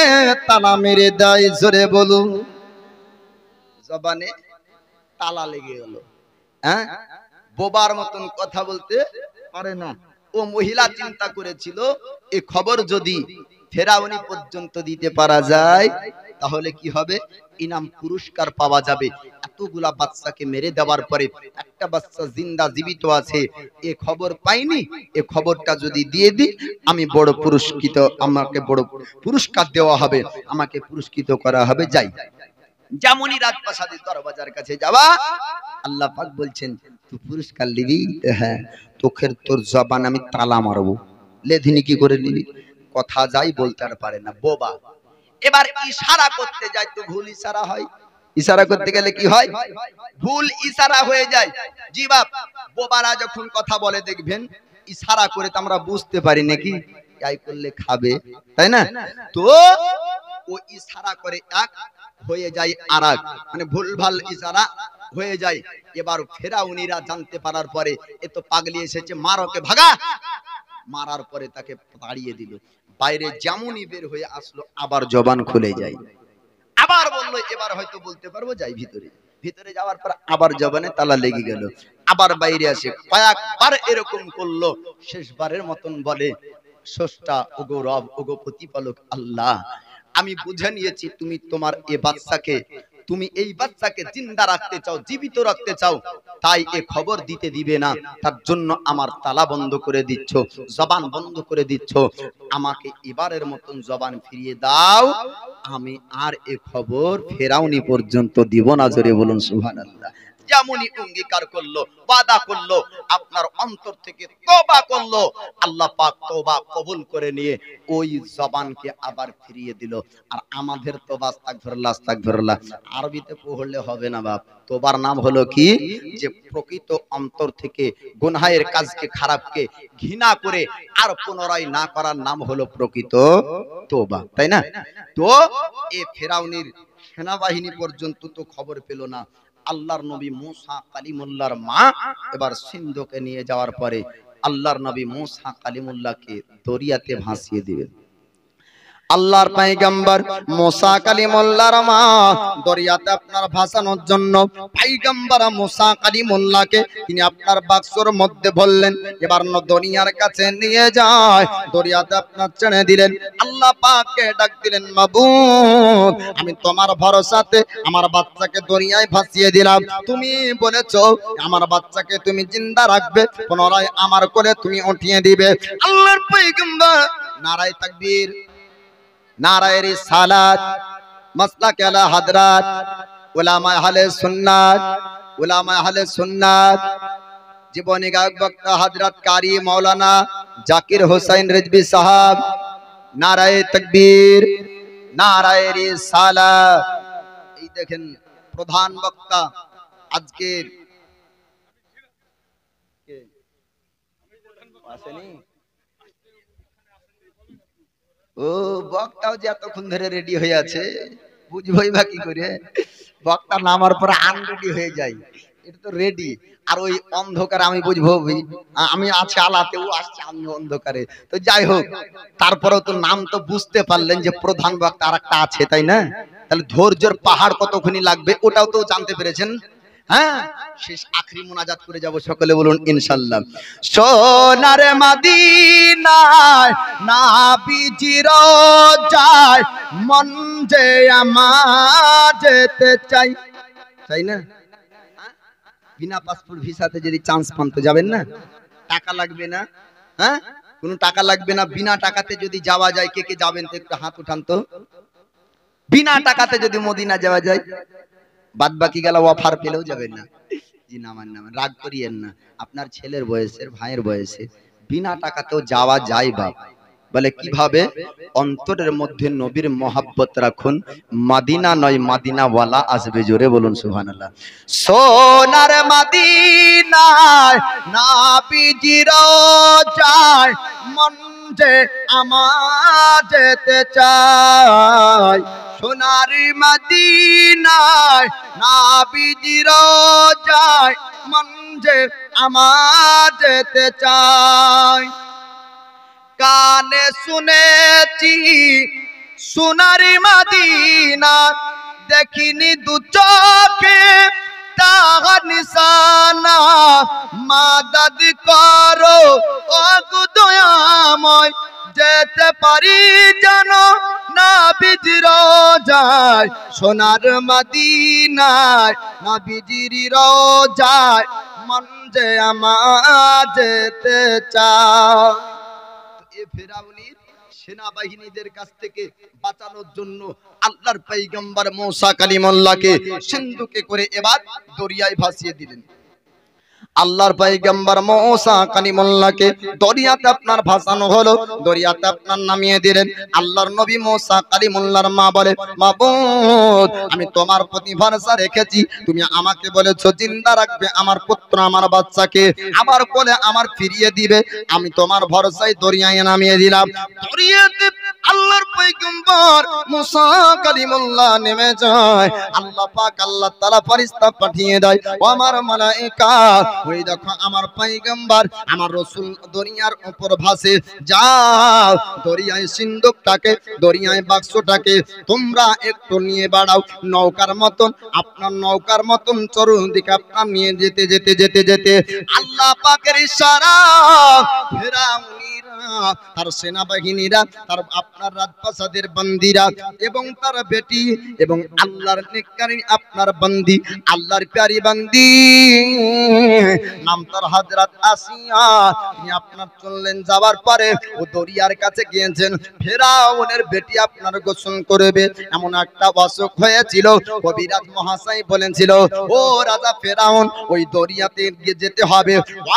তালা মেরে দেয়। জোরে বলুন, জবানে তালা লেগে গেল। হ্যাঁ, বোবার মতন কথা বলতে পারে না। ও মহিলা চিন্তা করেছিল এই খবর যদি ফেরাউনি পর্যন্ত দিতে পারা যায়, তাহলে কি হবে? ইনাম পুরস্কার পাওয়া যাবে। এতগুলা বাচ্চাকে মেরে দেওয়ার পরে একটা বাচ্চা জিন্দা জীবিত আছে, এ খবর পাইনি, এ খবরটা যদি দিয়ে দিই আমি বড় পুরস্কৃত, আমাকে বড় পুরস্কার দেওয়া হবে, আমাকে পুরস্কৃত করা হবে। যাই, যেমনই রাজপ্রাসাদের দরবাজার কাছে যাওয়া, আল্লাহ পাক বলছেন তুই পুরস্কার নিবি? হ্যাঁ, তোর জবান আমি তালা মারবো। লেধিনি কি করে নিবি? কথা যাই বলতে আর পারে না, বোবা। এবার ইশারা করতে যায় তো ভুল ইশারা হয়। ইশারা করতে গেলে কি হয়? ভুল ইশারা হয়ে যায়। জি বাপ, বোবারা যখন কথা বলে দেখবেন ইশারা করে তো আমরা বুঝতে পারি নাকি এই করলে খাবে, তাই না? তো ও ইশারা করে এক, হয়ে যায় আরেক, মানে ভুলভাল ইশারা হয়ে যায়। এবার ফেরাউনিরা জানতে পারার পরে এ তো পাগলি এসেছে, মার ওকে, ভাগা। মারার পরে তাকে তাড়িয়ে দিল। বাইরে যেমনই বের হয়ে আসলো আবার জবান খুলে যায়। আবার বললো এবার হয়তো বলতে পারবো, যাই ভিতরে। ভিতরে যাওয়ার পর আবার জবানে তালা লেগে গেল। আবার বাইরে আসে, কয়েকবার এরকম করলো। শেষবারের মতন বলে, স্রষ্টা ওগো রব, ওগো প্রতিপালক আল্লাহ, আমি বুঝে নিয়েছি তুমি তোমার এ বাচ্চাকে, তুমি এই বাচ্চাকে জিন্দা রাখতে চাও, জীবিত রাখতে চাও, তাই এ খবর দিতে দিবে না। তার জন্য আমার তালা বন্ধ করে দিচ্ছ, জবান বন্ধ করে দিচ্ছ। আমাকে এবারের মতন জবান ফিরিয়ে দাও, আমি আর এ খবর ফেরাউনি পর্যন্ত দিব না। জোরে বলুন সুবহানাল্লাহ। যেমনই অঙ্গীকার করলো, ওয়াদা করলো, আপনার অন্তর থেকে তওবা করলো, আল্লাহ পাক তওবা কবুল করে নিয়ে ওই জবানকে আবার ফিরিয়ে দিল। আর আমাদের তওবা আস্তাগফিরুল্লাহ আস্তাগফিরুল্লাহ আরবিতে পড়লে হবে না বাপ। তওবার নাম হলো কি, যে প্রকৃত অন্তর থেকে গুনাহের কাজকে, খারাপকে ঘৃণা করে আর পুনরায় না করার নাম হলো প্রকৃত তওবা, তাই না? তো এই ফেরাউনের সেনাবাহিনী পর্যন্ত তো খবর পেল না। আল্লাহর নবী মুসা কালিমুল্লাহর মা এবার সিন্ধুকে নিয়ে যাওয়ার পরে আল্লাহর নবী মুসা কালিমুল্লাহকে দরিয়াতে ভাসিয়ে দিবেন। আল্লাহর পয়গম্বর মুসা কালিমুল্লাহর মা দরিয়াতে আপনার ভাসানোর জন্য পয়গম্বর মুসা কালিমুল্লাহকে তিনি আপনার বাক্সর মধ্যে বললেন, এবার দরিয়ার কাছে নিয়ে যায়, দরিয়াতে আপনার ছেড়ে দিলেন। আল্লাহ পাককে ডাক দিলেন, মাবুদ আমি তোমার ভরসাতে আমার বাচ্চাকে দরিয়ায় ভাসিয়ে দিলাম, তুমি বলেছো আমার বাচ্চাকে তুমি জিন্দা রাখবে, পুনরায় আমার কোলে তুমি উঠিয়ে দিবে। আল্লাহর পয়গম্বর নারায়ে তাকবীর, নারায়ে রিসালাত, মাসলাক আলা হযরত উলামা আহলে সুন্নাত, উলামা আহলে সুন্নাত, জীবনী গায়ক বক্তা হযরত কারি মাওলানা জাকির হোসেন রিজভী সাহেব, নারায়ে তাকবীর, নারায়ে রিসালাত। এই দেখেন প্রধান বক্তা আজকের আসেনি। ও বক্তাও যে এতক্ষণ ধরে রেডি হয়ে আছে, বুঝবই বা কি করে? বক্তা নামার পর আনরেডি হয়ে যায়, এটা তো রেডি। আর ওই অন্ধকারে আমি বুঝবো, আমি আছি আলাতে, ও আসছে আমি অন্ধকারে। তো যাই হোক, তারপরেও তো নাম তো বুঝতে পারলেন যে প্রধান বক্তা আর একটা আছে, তাই না? তাহলে ধৈর্যের পাহাড় কতক্ষণই লাগবে ওটাও তো জানতে পেরেছেন। হ্যাঁ, শেষ আখরি মুনাজাত করে যাব, সকলে বলুন ইনশাআল্লাহ। সোনার মদিনায় নবীজির যায়, মন যে আমার যেতে চাই, তাই না? বিনা পাসপোর্ট ভিসাতে যদি চান্স পান তো যাবেন না? টাকা লাগবে না, হ্যাঁ কোনো টাকা লাগবে না। বিনা টাকাতে যদি যাওয়া যায়, কে কে যাবেন তো একটু হাত উঠান তো। বিনা টাকাতে যদি মদিনা যাওয়া যায়, বাদ বাকি গেল অফার পেলেও যাবেন না। জি না, মান না, রাগ করিয়েন না, আপনার ছেলের বয়সের, ভাইয়ের বয়সে বিনা টাকাতেও যাওয়া যায় বাপ। বলে কিভাবে? অন্তরের মধ্যে নবীর মহাব্বত রাখুন, মদিনা নয় মদিনাওয়ালা আসবে, জোরে বলুন সুবহানাল্লাহ। সোনার মদিনায় নবীজির যায়, মন যে আমার যেতে চায়। সোনার মদিনায় নবীজির যায়, মন যে আমার যেতে চায়। কানে শুনেছি সোনার মদিনা, দেখিনি দু চোখে তাহার নিশানা। মাদদ করো ও গো দয়াময়, যেতে পারি যেন নবীজির যায়। সোনার মদিনায় নবীজির যায়, মন যে আমার যেতে চায়। ফেরাউনের সেনাবাহিনীদের কাছ থেকে বাঁচানোর জন্য আল্লাহর পয়গম্বর মুসা কালিমুল্লাহকে সিন্ধুকে করে এবার দরিয়ায় ভাসিয়ে দিলেন। আল্লাহর পয়গম্বর মুসা কালিমুল্লাহকে দরিয়াতে আপনার ভাসানো হলো, দরিয়াতে আপনার নামিয়ে দিলেন। আল্লাহর নবী মুসা কালিমুল্লাহর মা বলে, মাবুদ আমি তোমার প্রতি ভরসা রেখেছি, তুমি আমাকে বলেছো জিন্দা রাখবে আমার পুত্র, আমার বাচ্চাকে আমার কোলে আমার ফিরিয়ে দিবে, আমি তোমার ভরসায় দরিয়ায় নামিয়ে দিলাম। দরিয়াতে আল্লাহর পয়গম্বর মুসা কালিমুল্লাহ নেমে যায়। আল্লাহ পাক আল্লাহ তাআলা ফেরেশতা পাঠিয়ে দেয়, ও আমার মালায়েকা, ওই দেখো আমার পয়গম্বর আমার রাসূল দরিয়ার উপর ভাসে, যাও দরিয়ায় সিন্ধুকটাকে, দরিয়ায় বাক্সটাকে তোমরা একটু নিয়ে বাড়াও, নৌকার মতন, আপনার নৌকার মতন চতুর্দিকে আপনার নিয়ে যেতে যেতে যেতে যেতে আল্লাহ পাকের ইশারা ফেরাউনিরা তার সেনাবাহিনীরা, তার আপনার রাজপ্রাসাদের বন্দীরা এবং তার বেটি এবং আল্লাহর নেককারী আপনার বন্দী, আল্লাহর প্যারি বন্দী, নাম তার হযরত আসিয়া। তিনি আপনার চললেন, যাওয়ার পরে ও দরিয়ার কাছে গিয়েছেন। ফেরাউনের বেটি আপনার গোসল করবে, এমন একটা অসুখ হয়েছিল। কবিরাজ মহাশয় বলেছিল, ও রাজা ফেরাউন, ওই দরিয়াতে গিয়ে যেতে হবে।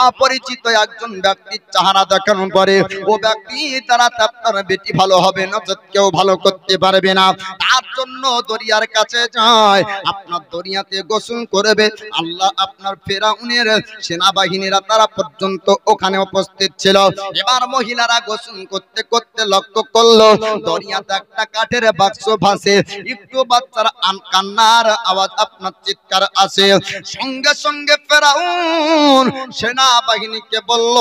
অপরিচিত একজন ব্যক্তির চেহারা দেখানোর পরে ও ব্যক্তি তারা তার বেটি ভালো হবে না, কেউ ভালো করতে পারবে না। তার জন্য দরিয়ার কাছে যায়, আপনার দরিয়াতে গোসল করবে। আল্লাহ আপনার ফেরাউনের সেনাবাহিনীরা তারা পর্যন্ত ওখানে উপস্থিত ছিল। এবার মহিলারা গোসল করতে করতে লক্ষ্য করলো দরিয়াতে একটা কাঠের বাক্স ভাসে, একটু বাচ্চার কান্নার আওয়াজ, আপনার চিৎকার আসে। সঙ্গে সঙ্গে ফেরাউন সেনাবাহিনীকে বলল,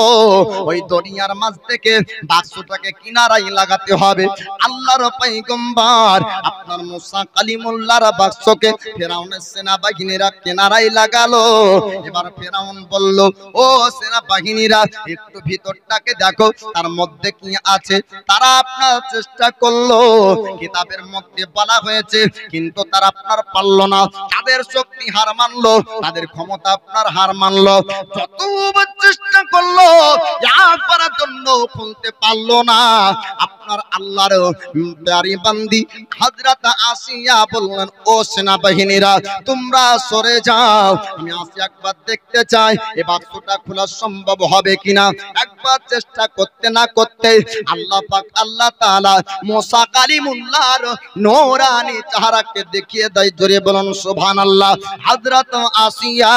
ওই দরিয়ার মাঝ থেকে বাক্সটাকে কিনারায় লাগাতে হবে। আল্লাহর পয়গম্বর আপনার মুসা কালিমুল্লাহর বাক্সকে ফেরাউনের সেনাবাহিনীরা কিনারায় লাগালো। এবার ফেরাউন বলল, ও সেনাবাহিনীরা, একটু ভিতরটাকে দেখো, তার মধ্যে কি আছে। তারা আপনার চেষ্টা করলো, কিতাবের মধ্যে বলা হয়েছে, কিন্তু তারা আপনার পারলো না। তাদের শক্তি হার মানলো, তাদের ক্ষমতা আপনার হার মানলো। যতবার চেষ্টা করলো একবারের জন্য খুলতে পারলো না। আপনার আল্লাহর প্যারি বান্দি হযরত আসিয়া বললেন, ও সেনাবাহিনীরা, তোমরা সরে যাও, আমি আসি একবার দেখতে চাই এই বাক্সটা খোলা সম্ভব হবে কিনা। একবার চেষ্টা করতে না করতে আল্লাহ পাক আল্লাহ তাআলা মুসা কালিমুল্লাহর নূরানি চেহারাকে দেখিয়ে দেয়। জোরে বলুন সুবহানাল্লাহ। হযরত আসিয়া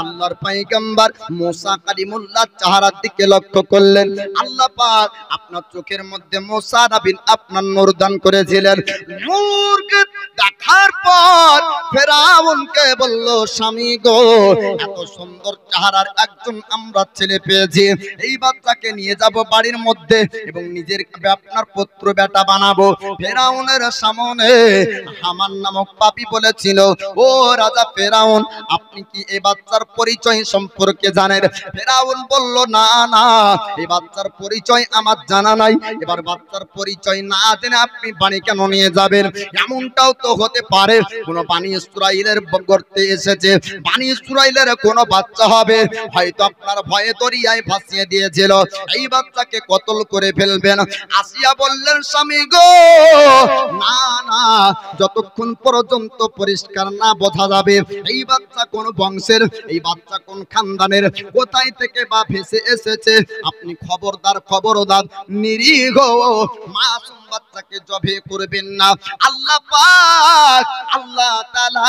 আল্লাহর পয়গম্বর মুসা কালিমুল্লাহর চেহারার দিকে লক্ষ্য করলেন। আল্লাহ পাক আপনার চোখের মধ্যে মুসা নবী আপনার নূর দান করেছিলেন। নূরকে দেখার পর ফেরাউনকে বলল, স্বামী গো, এত সুন্দর চেহারার একজন আমরা ছেলে পেয়েছি, এই বাচ্চাকে নিয়ে যাব বাড়ির মধ্যে এবং নিজের আপনার পুত্র বেটা বানাবো। ফেরাউনের সামনে হামান নামক পাপী বলেছিল, ও রাজা ফেরাউন, আপনি কি এই বাচ্চার পরিচয় সম্পর্কে জানেন? ফেরাউন বলল, না না, এই বাচ্চার পরিচয় আমার জানা নাই। এবার বাচ্চার পরিচয় না জেনে আপনি বাড়ি কেন নিয়ে যাবেন? এমনটাও তো হতে পারে কোন বানি ইসরাইলের গর্তে এসেছে, বানি ইসরাইলের কোন বাচ্চা হবে, হয়তো আপনার ভয়ে দরিয়ায় ভাসিয়ে দিয়েছিল, এই বাচ্চাকে কতল করে ফেলবেন। আসিয়া বললেন, স্বামী গো, না না, যতক্ষণ পর্যন্ত পরিষ্কার না বোঝা যাবে এই বাচ্চা কোন বংশের, এই বাচ্চা কোন খানদানের, কোথায় থেকে বা ভেসে এসেছে, আপনি খবরদার খবরদার নিরীহ মাসুম বাচ্চাকে জবে করবেন না। আল্লাহ পাক আল্লাহ তাআলা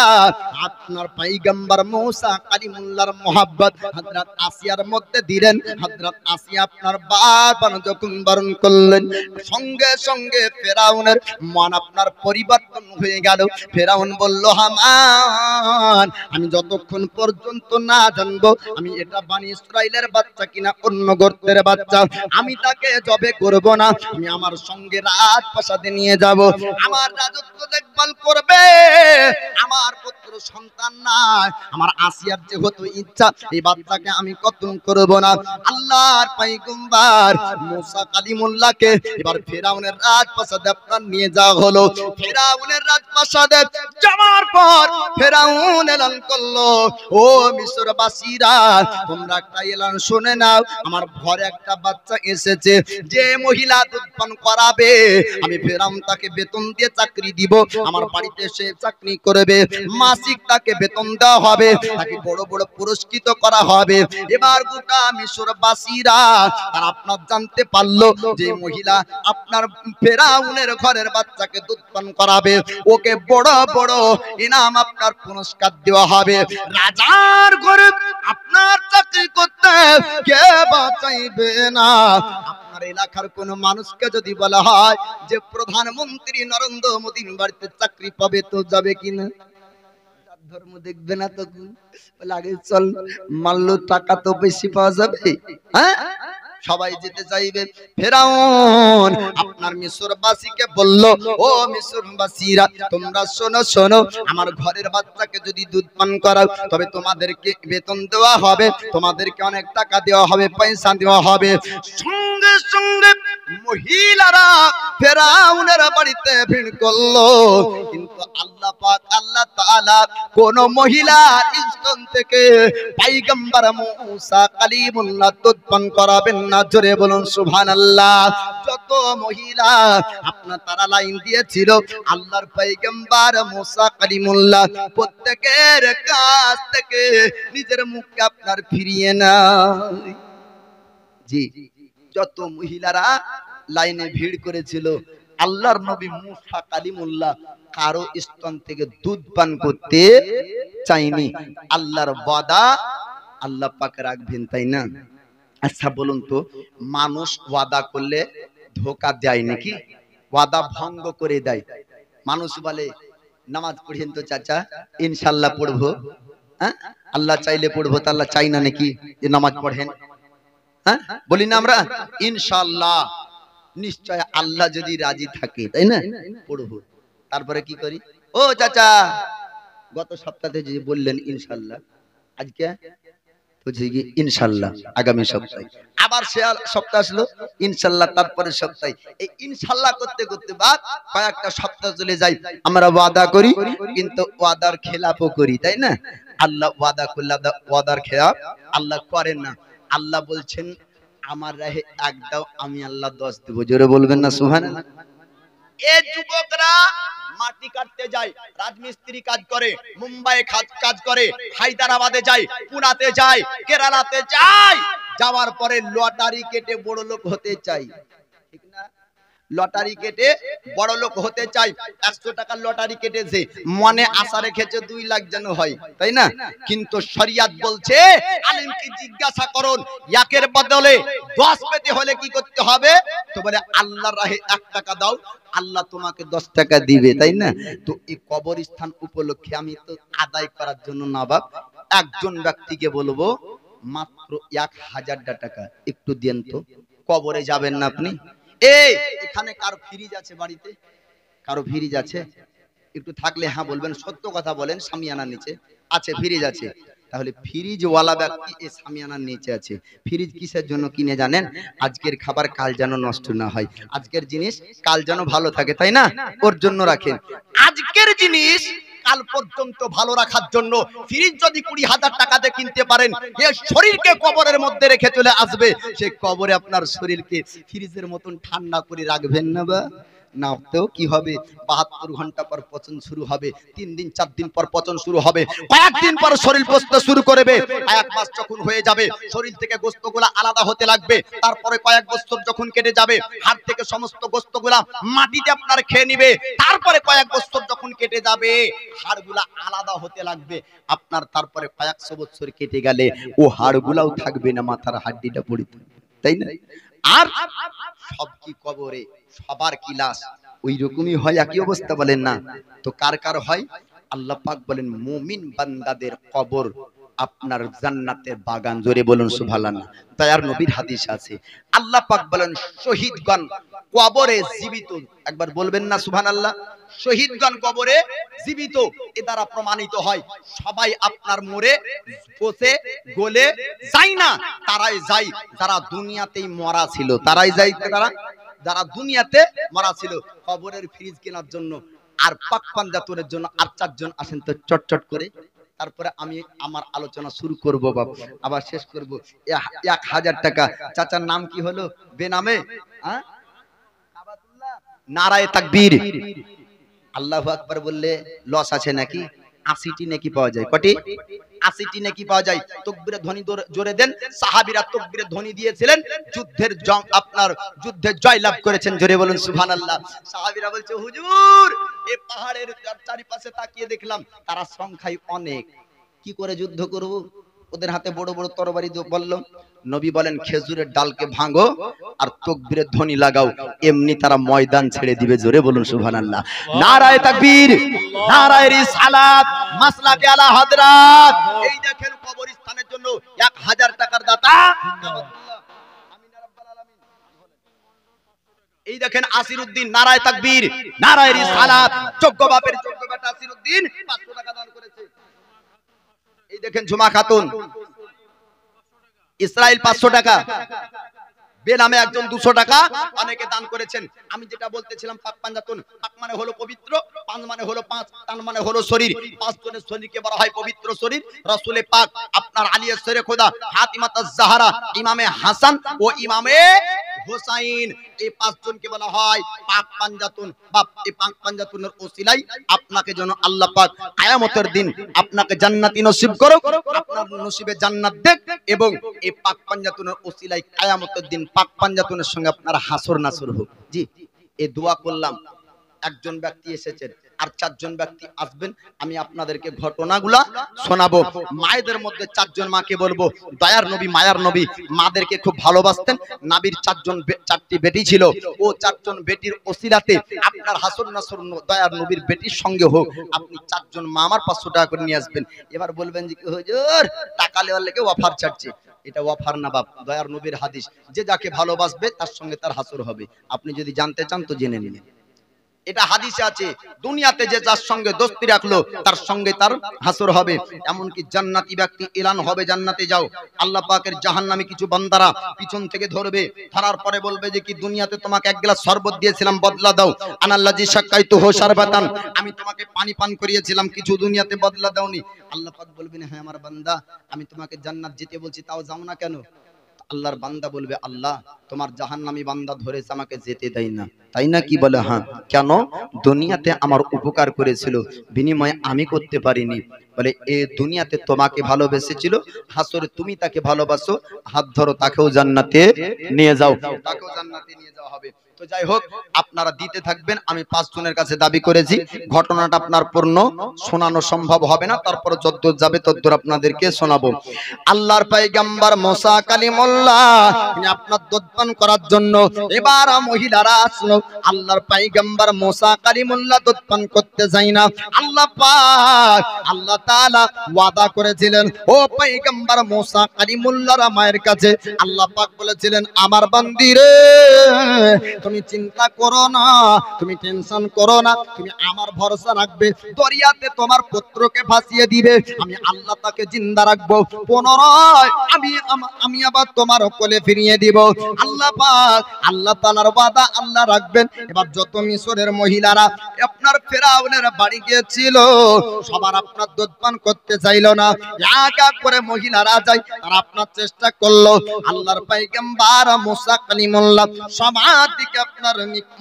আপনার পয়গম্বর মুসা কালিমুল্লাহর মোহাব্বত হযরত আসিয়ার মধ্যে দিলেন। হযরত আসিয়া আপনার বারবার যখন বরণ করলেন, সঙ্গে সঙ্গে ফেরাউনের মন আপনার পরিবর্তন হয়ে গেল। ফেরাউন বলল, হামান, আমি যতক্ষণ পর্যন্ত না জানবো আমি এটা বানি ইসরাইলের বাচ্চা কিনা অন্য গোত্রের বাচ্চা, আমি তাকে জবে করব না। আমি আমার সঙ্গে রাজপ্রাসাদে নিয়ে যাব, আমার রাজত্ব দেখভাল করবে। আমার পুত্র সন্তান নাই, আমার আসিয়ার যেহেতু ইচ্ছা, এই বাচ্চাকে আমি কতল করব না। আল্লাহর পয়গম্বর মুসা কালিমুল্লাহকে এবার ফেরাউনের রাজপ্রাসাদে আপনার নিয়ে যাওয়া হলো। ফেরাউনের রাজপ্রাসাদে যাওয়ার পর ফেরাউন এলান করলো, ও মিশরবাসীরা, তোমরা একটা এলান শুনে নাও, আমার ঘরে একটা বাচ্চা এসেছে, যে মহিলা দুধ পান করাবে আমি ফেরাউন তাকে বেতন দিয়ে চাকরি দিব, আমার বাড়িতে সে চাকরি করবে, মাসিক তাকে বেতন দেওয়া হবে, তাকে বড় বড় পুরস্কৃত করা হবে। এবার গোটা মিশরবাসীরা আর আপনার জানতে পারলো যে মহিলা আপনার ফেরাউনের ঘরের বাচ্চাকে দুধ পান করাবে, ওকে বড় বড় ইনাম আপনার পুরস্কার দেওয়া হবে। রাজার ঘরে আপনার চাকরি করতে কে বাঁচাইবে না? আপনার এলাকার কোন মানুষকে যদি বলা হয় যে প্রধানমন্ত্রী নরেন্দ্র মোদীর বাড়িতে চাকরি পাবে, তো যাবে কিনা? ধর্ম দেখবে না তো লাগে, চল মারলো, টাকা তো বেশি পাওয়া যাবে, হ্যাঁ, সবাই যেতে চাইবে। ফেরাউন আপনার মিশরবাসীকে বলল, ও মিশরবাসীরা, তোমরা শোনো শোনো, আমার ঘরের বাচ্চাকে যদি দুধ পান করাও তবে তোমাদেরকে বেতন দেওয়া হবে, তোমাদেরকে অনেক টাকা দেওয়া হবে, পয়সা দেওয়া হবে। সঙ্গে সঙ্গে মহিলারা ফেরাউনের বাড়িতে ভিড় করলো, কিন্তু আল্লাহ পাক আল্লাহ তাআলা কোন মহিলার স্তন থেকে পয়গম্বর মুসা কালিমুল্লাহ দুধ পান করাবেন না। জোরে বলুন সুবহানাল্লাহ। যত মহিলা আপনার তারা লাইন দিয়েছিল আল্লাহর পয়গম্বর মুসা কালিমুল্লাহ প্রত্যেকের কাছ থেকে নিজের মুখকে আপনার ফিরিয়ে নেয়। জি, যত মহিলারা লাইনে ভিড় করেছিল আল্লাহর নবী মুসা কালিমুল্লাহ কারো স্তন থেকে দুধ পান করতে চাইনি। আল্লাহর ওয়াদা আল্লাহ পাক রাখবেন, তাই না? আচ্ছা বলুন তো, মানুষ ওয়াদা করলে ধোকা দেয় নাকি? ওয়াদা ভঙ্গ করে দেয়। মানুষ বলে নামাজ পড়েন তো চাচা, ইনশাআল্লাহ পড়বো। হ্যাঁ, আল্লাহ চাইলে পড়বো, তা আল্লাহ চাই না নাকি যে নামাজ পড়েন? হ্যাঁ, বলি না আমরা ইনশাআল্লাহ, নিশ্চয় আল্লাহ যদি রাজি থাকে, তাই না, পড়বো। তারপরে কি করি? ও চাচা, গত সপ্তাহে যে বললেন ইনশাআল্লাহ, আজকে বুঝি কি ইনশাআল্লাহ আগামী সপ্তাহে, আবার সে সপ্তাহ আসলো ইনশাআল্লাহ, তারপরে সপ্তাহে। এই ইনশাআল্লাহ করতে করতে বাদ কয়েকটা সপ্তাহ চলে যায়, আমরা ওয়াদা করি কিন্তু ওয়াদার খেলাপও করি, তাই না? আল্লাহ ওয়াদা করলে ওয়াদার খেলাপ আল্লাহ করেন না। আল্লাহ বলছেন আমার রাহে এক দাও, আমি আল্লাহ 10 দেব। জোরে বলবেন না সুবহানাল্লাহ। এই যুবকরা মাটি কাটতে যায়, রাজমিস্ত্রি কাজ করে, মুম্বাই কাজ করে, হায়দ্রাবাদে যায়, পুনাতে যায়, কেরালাতে যায়, যাওয়ার পরে লটারি কেটে বড় লোক হতে চাই, ঠিক না? লটারি কেটে বড় লোক হতে চাই। 100 টাকার লটারি কেটেছে, মনে আশা রেখেছে 2 লাখ যেন হয়, তাই না? কিন্তু শরিয়াত বলছে আলেমকে জিজ্ঞাসা করুন, একের বদলে 10 পেতে হলে কি করতে হবে? তো বলে আল্লাহর রাহে 1 টাকা দাও, আল্লাহ তোমাকে 10 টাকা দিবে, তাই না? তো এই কবরস্থান উপলক্ষে আমি তো আদায় করার জন্য না বাপ, একজন ব্যক্তিকে বলবো মাত্র 1000 টাকা একটু দেন তো, কবরে যাবেন না আপনি। এই এখানে কারো ফ্রিজ আছে বাড়িতে? কারো ফ্রিজ আছে? একটু থাকলে হ্যাঁ বলবেন, সত্য কথা বলেন। সামিয়ানার নিচে আছে ফ্রিজ আছে? তাহলে ফ্রিজ ওয়ালা ব্যক্তি এই সামিয়ানার নিচে আছে। ফ্রিজ কিসের জন্য কিনে জানেন? আজকের খাবার কাল যেন নষ্ট না হয়, আজকের জিনিস কাল যেন ভালো থাকে, তাই না? ওর জন্য রাখেন। আজকের জিনিস কাল পর্যন্ত ভালো রাখার জন্য ফ্রিজ যদি 20,000 টাকাতে কিনতে পারেন, এ শরীরকে কবরের মধ্যে রেখে চলে আসবে, সে কবরে আপনার শরীরকে ফ্রিজের মতন ঠান্ডা করে রাখবেন না বা না? তো কি হবে? 72 ঘন্টা পর পচন শুরু হবে, 3 দিন 4 দিন পর পচন শুরু হবে, কয়েকদিন পর শরীর পচতে শুরু করবে, 1 মাস যখন হয়ে যাবে শরীর থেকে গোশতগুলো আলাদা হতে লাগবে, তারপরে কয়েক বছর যখন কেটে যাবে হাড় থেকে সমস্ত গোশতগুলো মাটিতে আপনার খেয়ে নিবে, তারপরে কয়েক বছর যখন কেটে যাবে হাড়গুলা আলাদা হতে লাগবে আপনার, তারপরে কয়েকশো বছর কেটে গেলে ও হাড়গুলাও থাকবে না, মাথার হাড্ডিটা পড়ে থাকবে, তাই না? আর সব কি কবরে সবার কি লাশ ওই রকমই হয়, একই অবস্থা? বলেন না। তো কার কার হয়? আল্লাহ পাক বলেন মুমিন বান্দাদের কবর আপনার জান্নাতের বাগান। জোরে বলুন সুবহানাল্লাহ। দয়ার নবীর হাদিস আছে, আল্লাহ পাক বলেন শহীদগণ কবরে জীবিত। একবার বলবেন না সুবহানাল্লাহ। শহীদগণ কবরে জীবিত, এ দ্বারা প্রমাণিত হয় সবাই আপনার মরে পচে গলে যায় না, তারাই যায় যারা দুনিয়াতেই মরা ছিল, তারাই যায় যারা দুনিয়াতে মরা ছিল। কবরের ফ্রিজ কেনার জন্য আর পাক পাঞ্জাতনের জন্য আর 4 জন আসেন তো চটচট করে, তারপরে আমি আমার আলোচনা শুরু করব বাবা, আবার শেষ করব। 1000 টাকা। চাচার নাম কি হলো? বেনামে নারায়ে তাকবীর। আল্লাহু আকবার বললে লস আছে নাকি? 80টি নেকি পাওয়া যায়। কটি? 80টি নেকি পাওয়া যায়। তাকবীরের ধ্বনি জোরে দেন। সাহাবীরা তাকবীরের ধ্বনি দিয়েছিলেন, যুদ্ধের জং আপনার যুদ্ধে জয়লাভ করেছেন। জোরে বলুন সুবহানাল্লাহ। সাহাবীরা বলছে হুজুর এই পাহাড়ের চারিপাশে তাকিয়ে দেখলাম তারা সংখ্যায় অনেক, কি করে যুদ্ধ করব? ওদের হাতে বড় বড় তরবারি। বলল নবী বলেন খেজুরের ডালকে ভাঙো আর তাকবীরের ধ্বনি লাগাও, এমনি তারা ময়দান ছেড়ে দিবে। জোরে বলুন সুবহানাল্লাহ। নারায়ে তাকবীর, নারায়ে রিসালাত, মাসলাকে আলা হযরত। এই দেখেন কবরস্থানের জন্য 1000 টাকার দাতা। এই দেখেন আসিরউদ্দিন, নারায়ে তাকবীর, নারায়ে রিসালাত, যোগ্য বাপের যোগ্য বেটা আসিরউদ্দিন 500 টাকা দান করেছে। এই দেখেন ঝুমা খাতুন, ইসরাইল 500 টাকা, বেনামে একজন 200 টাকা অনেকে দান করেছেন। আমি যেটা বলতেছিলাম পাক পাঞ্জাতন, পাক মানে হলো পবিত্র, পাঁচ মানে হলো পাঁচ, তান মানে হলো শরীর। পাঁচ জনের শরীরকে বলা হয় পবিত্র শরীর। রাসূলে পাক আপনার আলী শেরে খোদা ফাতিমাতুজ জাহরা, ইমামে হাসান ও ইমামে হোসাইন, এই পাঁচ জনকে বলা হয় পাক পাঞ্জাতন। বাপ এই পাক পাঞ্জাতনের ওসিলাই আপনাকে যেন আল্লাহ পাক কিয়ামতের দিন আপনাকে জান্নাতি নসিব করুক, আপনার নসিবে জান্নাত দেখ, এবং এই পাক পাঞ্জাতনের ওসিলাই কিয়ামতের দিন পাক পাঞ্জাতনের সঙ্গে আপনার হাসর নাসর হোক। জি, এই দোয়া করলাম। একজন ব্যক্তি এসেছেন, আর 4 জন ব্যক্তি আসবেন। আমি আপনাদেরকে ঘটনাগুলা শোনাবো। মায়েদের মধ্যে 4 জন মাকে বলবো, দয়ার নবী মায়ার নবী মাদেরকে খুব ভালোবাসতেন। নবীর 4টি বেটি ছিল। ও 4 জন বেটির ওসিলাতে আপনার হাসর নাসর দয়ার নবীর বেটির সঙ্গে হোক। আপনি 4 জন মা আমার 500 টাকা করে নিয়ে আসবেন। এবার বলবেন যে হুজুর টাকা লেওয়ার লেগে অফার ছাড়ছে। এটা অফার না বাপ, দয়ার নবীর হাদিস, যে যাকে ভালোবাসবে তার সঙ্গে তার হাসর হবে। আপনি যদি জানতে চান তো জেনে নিন, এটা হাদিসে আছে। দুনিয়াতে যে যার সঙ্গে দোস্তি রাখলো তার সঙ্গে তার হাসর হবে। এমনকি জান্নাতি ব্যক্তি এলান হবে জান্নাতে যাও। আল্লাহ পাকের জাহান্নামী কিছু বান্দারা পিছন থেকে ধরবে, ধরার পরে বলবে যে কি দুনিয়াতে তোমাকে এক গ্লাস শরবত দিয়েছিলাম, বদলা দাও। আনাল্লাজি শাক্কাইতু হু শারবাতান, আমি তোমাকে পানি পান করিয়েছিলাম, কিছু দুনিয়াতে বদলা দাওনি। আল্লাহ পাক বলবেন হ্যাঁ আমার বান্দা, আমি তোমাকে জান্নাত যেতে বলছি, তাও যাও না কেন? আল্লাহর বান্দা বলবে আল্লাহ তোমার জাহান্নামী বান্দা ধরেছে, আমাকে যেতে দেয় না, তাই না? কি বলে হ্যাঁ। কেন? দুনিয়াতে আমার উপকার করেছিল, বিনিময়ে আমি করতে পারিনি। বলে এ দুনিয়াতে তোমাকে ভালোবেসেছিল, হাসরে তুমি তাকে ভালোবাসো, হাত ধরো তাকেও জান্নাতে নিয়ে যাও, তাকেও জান্নাতে নিয়ে যাওয়া হবে। তো যাই হোক আপনারা দিতে থাকবেন। আমি 5 জনের কাছে দাবি করেছি, ঘটনাটা আপনার পূর্ণ শোনানো সম্ভব হবে না, তারপর যতদূর যাবে ততদূর আপনাদেরকে শোনাবো। আল্লাহর পয়গম্বর মুসা কালিমুল্লাহ আপনার দোদপান করার জন্য এবার মহিলারা আসলো। আল্লাহর পয়গম্বর মুসা কালিমুল্লাহ দোদপান করতে যাই না, আল্লাহ পাক আল্লাহ তাআলা ওয়াদা করেছিলেন ও পয়গম্বর মুসা কালিমুল্লাহর মায়ের কাছে আল্লাহ পাক বলেছিলেন আমার বান্দি রে তুমি চিন্তা করো না, তুমি টেনশন করো না, তুমি আমার ভরসা রাখবে, দরিয়াতে তোমার পুত্রকে ভাসিয়ে দিবে, আমি আল্লাহ তাকে জিন্দা রাখবো, পুনরায় আমি আবার তোমার কোলে ফিরিয়ে দিব। আল্লাহ পাক আল্লাহ তাআলার ওয়াদা আল্লাহ রাখবেন। এবার যত মিশরের মহিলারা আপনার ফেরাউনের বাড়ি গিয়েছিল, সবার আপনার দুধপান করতে চাইল না, এক এক করে মহিলারা যায়, তারা আপনার চেষ্টা করলো। আল্লাহর পয়গম্বর মুসা কালিমুল্লাহ সবার দিকে আপনার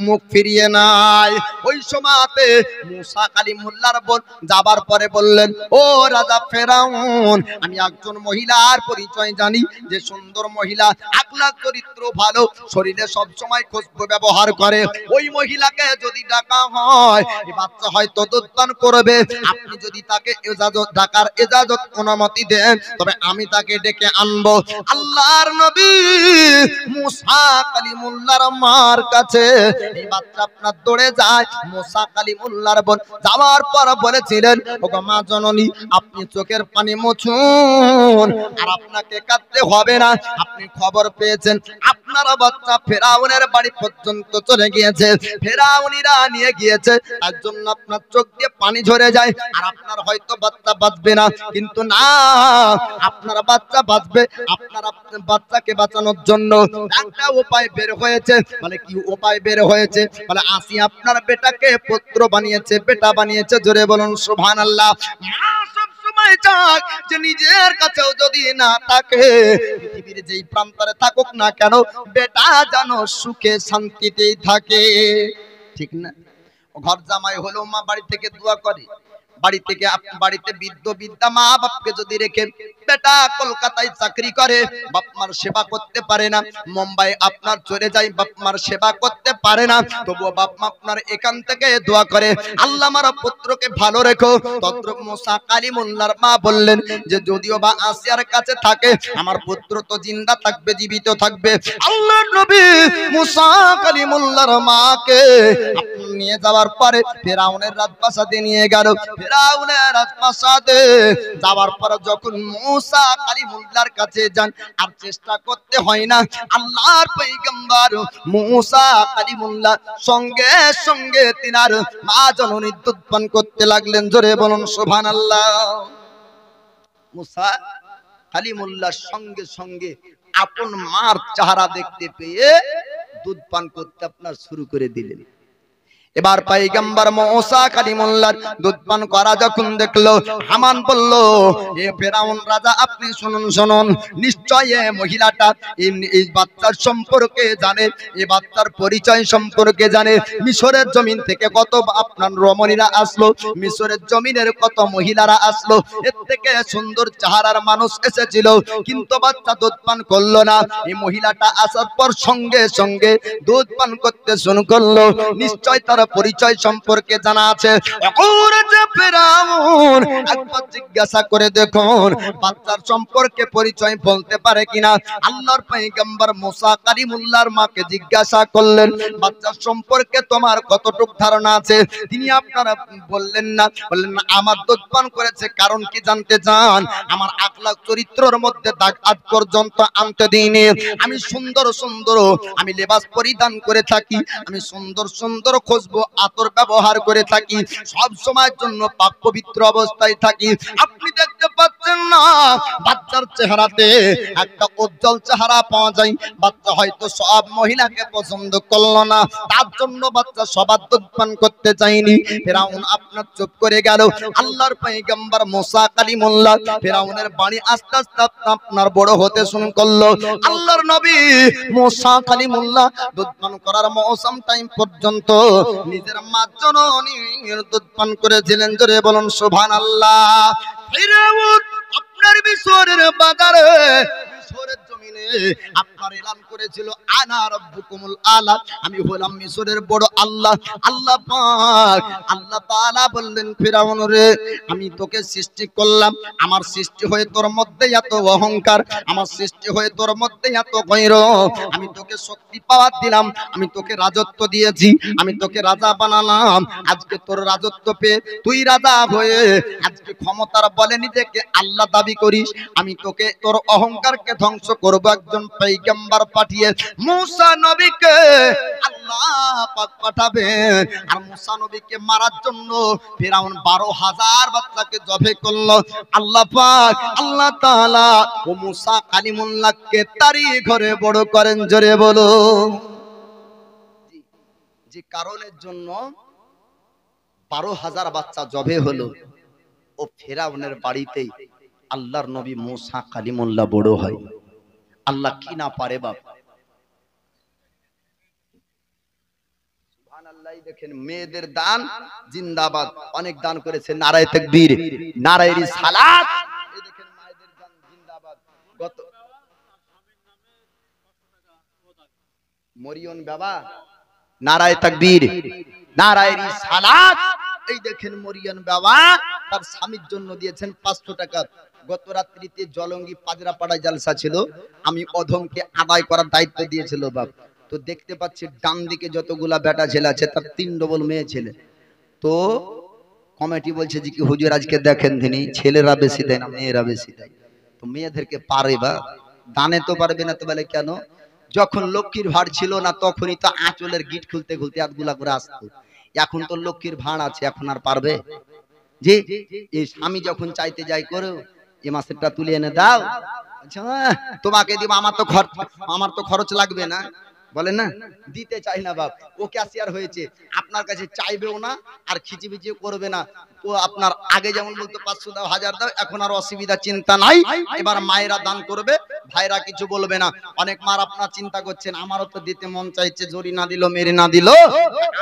মুখ ফিরিয়ে নাই। ওই সময়তে মুসা কালিমুল্লাহর বোন যাবার পরে বললেন ও রাজা ফেরাউন, আমি একজন মহিলার পরিচয় জানি, যে সুন্দর মহিলা, আকলাক চরিত্র ভালো, শরীরে সব সময় খুশবু ব্যবহার করে, ওই মহিলাকে যদি ডাকা হয় এই বাচ্চা হয়তো দুধপান করবে। আপনি যদি তাকে ইজাজত ডাকার ইজাজত অনুমতি দেন তবে আমি তাকে ডেকে আনবো। আল্লাহর নবী মুসা কালিমুল্লাহর মার কাছে এই বাচ্চা আপনার দৌড়ে যায়। মুসা কালিমুল্লাহর বোন যাওয়ার পর বলেছিলেন ওগো মা জননী, আপনি চোখের পানি মুছুন, আর আপনাকে কাঁদতে হবে না, আপনি খবর পেয়েছেন আপনার বাচ্চা ফেরাউনের বাড়ি পর্যন্ত চলে গিয়েছে, ফেরাউনিরা নিয়ে গিয়েছে, তার জন্য আপনার চোখ দিয়ে পানি ঝরে যায়, আর আপনার হয়তো বাচ্চা বাঁচবে না, কিন্তু না, আপনার বাচ্চা বাঁচবে। আপনার বাচ্চাকে বাঁচানোর জন্য একটা উপায় বের হয়েছে। মানে কি উপায় বের হয়েছে? বলে আসি আপনার বেটাকে পুত্র বানিয়েছে, বেটা বানিয়েছে, জোরে বলুন সুবহানাল্লাহ। মা সব সময় চায় যে নিজের কাছেও যদি না থাকে, পৃথিবীর যেই প্রান্তরে থাকুক না কেন, বেটা যেন সুখে শান্তিতেই থাকে, ঠিক না? ঘর জামাই হলো মা বাড়ি থেকে দোয়া করে, বাড়ি থেকে বাড়িতে বৃদ্ধ বৃদ্ধা মা বাপকে যদি রেখে বেটা কলকাতায় চাকরি করে, বাপ মার সেবা করতে পারে না, মুম্বাই আপনার চলে যায়, বাপ মার সেবা করতে পারে না, তবুও বাপ মা আপনার এখান থেকে দোয়া করে আল্লাহ আমার পুত্রকে ভালো রেখো। তদ্রুপ মুসা কালিমুল্লাহর মা বললেন যে যদিও বা আসিয়ার কাছে থাকে আমার পুত্র তো জিন্দা থাকবে, জীবিত থাকবে। আল্লাহর নবী মুসা কালিমুল্লাহর মাকে নিয়ে যাওয়ার পরে ফেরাউনের রাজপ্রাসাদে নিয়ে গেল। ফেরাউনের রাজপ্রাসাদে যাওয়ার পর যখন মুসা কালিমুল্লাহর কাছে যান, আর চেষ্টা করতে হয় না, আল্লাহর পয়গম্বর মুসা কালিমুল্লাহ সঙ্গে সঙ্গে তিনার মা জননী দুধ পান করতে লাগলেন, জোরে বলুন সুবহানাল্লাহ। মুসা কালিমুল্লাহ সঙ্গে সঙ্গে আপন মার চেহারা দেখতে পেয়ে দুধ পান করতে আপনার শুরু করে দিলেন। এবার পয়গম্বর মুসা কালিমুল্লাহর দুধ পান করা যখন দেখলো, হামান বলল, এ ফেরাউন রাজা, আপনি শুনুন শুনুন, নিশ্চয় এই মহিলাটা এই বাচ্চার সম্পর্কে জানে, এই বাচ্চার পরিচয় সম্পর্কে জানে। মিশরের জমিন থেকে কত আপনার রমণীরা আসলো, মিশরের জমিনের কত মহিলারা আসলো, এর থেকে সুন্দর চেহারার মানুষ এসেছিল, কিন্তু বাচ্চা দুধ পান করলো না। এই মহিলাটা আসার পর সঙ্গে সঙ্গে দুধ পান করতে শুরু করলো। নিশ্চয় তার পরিচয় সম্পর্কে জানা আছে। ফেরাউন একবার জিজ্ঞাসা করে দেখুন বাচ্চার সম্পর্কে পরিচয় বলতে পারে কিনা। আল্লাহর পয়গম্বর মুসা কালিমুল্লাহর মাকে জিজ্ঞাসা করলেন, বাচ্চার সম্পর্কে তোমার কতটুকু ধারণা আছে? তিনি আপনারা বললেন না, বললেন না আমার দুধ পান করেছে, কারণ কি জানতে চান? আমার আখলাক চরিত্রের মধ্যে দাগ আজ পর্যন্ত আনতে দিইনি। আমি সুন্দর সুন্দর আমি লেবাস পরিধান করে থাকি, আমি সুন্দর সুন্দর খুশবু আতর ব্যবহার করে থাকি, সব সময়ের জন্য পাক পবিত্র অবস্থায় থাকি। আপনি দেখতে পাচ্ছেন না বাচ্চার চেহারাতে একটা উজ্জ্বল চেহারা পাওয়া যায়। বাচ্চা হয়তো সব মহিলাকে পছন্দ করলো না, তার জন্য বাচ্চা সবার দুধ পান করতে চায়নি। ফেরাউন আপনার চুপ করে গেল। আল্লাহর পয়গম্বর মুসা কালিমুল্লাহ ফেরাউনের বাণী আস্তে আস্তে আপনার বড় হতে শুরু করলো। আল্লাহর নবী মুসা কালিমুল্লাহ দুধ পান করার মৌসুম টাইম পর্যন্ত নিজের মা জননীর দুধ পান করেছিলেন। জোরে বলুন সুবহানাল্লাহ। ফেরাউন আপনার মিশরের বাজারে, মিশরের জমিনে আপনার এলান করেছিল, আনা রাব্বুকুমুল আলা, আমি হলাম মিশরের বড় আল্লাহ। আল্লাহ পাক আল্লাহ তাআলা বললেন, ফেরাউন রে, আমি তোকে সৃষ্টি করলাম, আমার সৃষ্টি হয়ে তোর মধ্যে এত অহংকার, আমার সৃষ্টি হয়ে তোর মধ্যে এত গৌরব, আমি তোকে শক্তি পাওয়ার দিলাম, আমি তোকে রাজত্ব দিয়েছি, আমি তোকে রাজা বানালাম। আজকে তোর রাজত্ব পেয়ে তুই রাজা হয়ে আজকে ক্ষমতার বলে নিজেকে আল্লাহ দাবি করিস। আমি তোকে তোর অহংকারকে ধ্বংস করব একজন পয়গম্বর পাঠিয়ে। মুসা নবীকে আল্লাহ পাক পাঠাবেন, আর মুসা নবীকে মারার জন্য ফেরাউন 12,000 বাচ্চাকে জবে করলো। আল্লাহ পাক আল্লাহ তাআলা ও মুসা কালিমুল্লাহকে তারই ঘরে বড় করেন। জোরে বলো। যে কারণের জন্য 12,000 বাচ্চা জবে হলো, ও ফেরাউনের বাড়িতেই আল্লাহর নবী মুসা কালিমুল্লাহ বড় হয়। আল্লাহ কি না পারে বাপ। সুবহানাল্লাহ। দেখেন মেয়েদের দান জিন্দাবাদ, অনেক দান করেছে, নারায়ে তাকবীর, নারায়ে রিসালাত। এই দেখেন মায়েদের দান জিন্দাবাদ। গত মরিয়ন বাবা, নারায়ে তাকবীর, নারায়ে রিসালাত। এই দেখেন মরিয়ন বাবা তার স্বামীর জন্য দিয়েছেন 500 টাকা। গত রাত্রিতে জলঙ্গি পাজরাপাড়ায় জালসা ছিল, আমি অধমকে আদায় করার দায়িত্ব দিয়েছিল বাপ। তো দেখতে পাচ্ছি ডান দিকে যতগুলা বেটা ছেলে আছে তার 3 ডবল মেয়ে ছেলে। তো কমিটি বলছে যে কি হুজুর আজকে দেখেন তিনি ছেলেরা বেশি দেয় না মেয়েরা বেশি দেয়, তো মেয়েদেরকে পারে বা দানে তো পারবে না। তো বলে কেন? যখন লক্ষ্মীর ভাড় ছিল না তখনই তো আঁচলের গিট খুলতে খুলতে হাতগুলা করে আসতো। এখন তো লক্ষ্মীর ভাড় আছে, এখন আর পারবে? যে এই স্বামী যখন চাইতে যাই করো এ মাসেরটা তুলে এনে দাও, আচ্ছা তোমাকে দিব, আমার তো খরচ লাগবে না, বলে না, দিতে চাই না বাপ। ও ক্যাশিয়ার হয়েছে, আপনার কাছে চাইবেও না আর খিচিবিচিও করবে না। ও আপনার আগে যেমন বলতো 500 দাও 1000 দাও, এখন আর অসুবিধা চিন্তা নাই। এবার মায়েরা দান করবে, ভাইরা কিছু বলবে না। অনেক মার আপনার চিন্তা করছেন আমারও তো দিতে মন চাইছে, জরি না দিল মেরে না দিল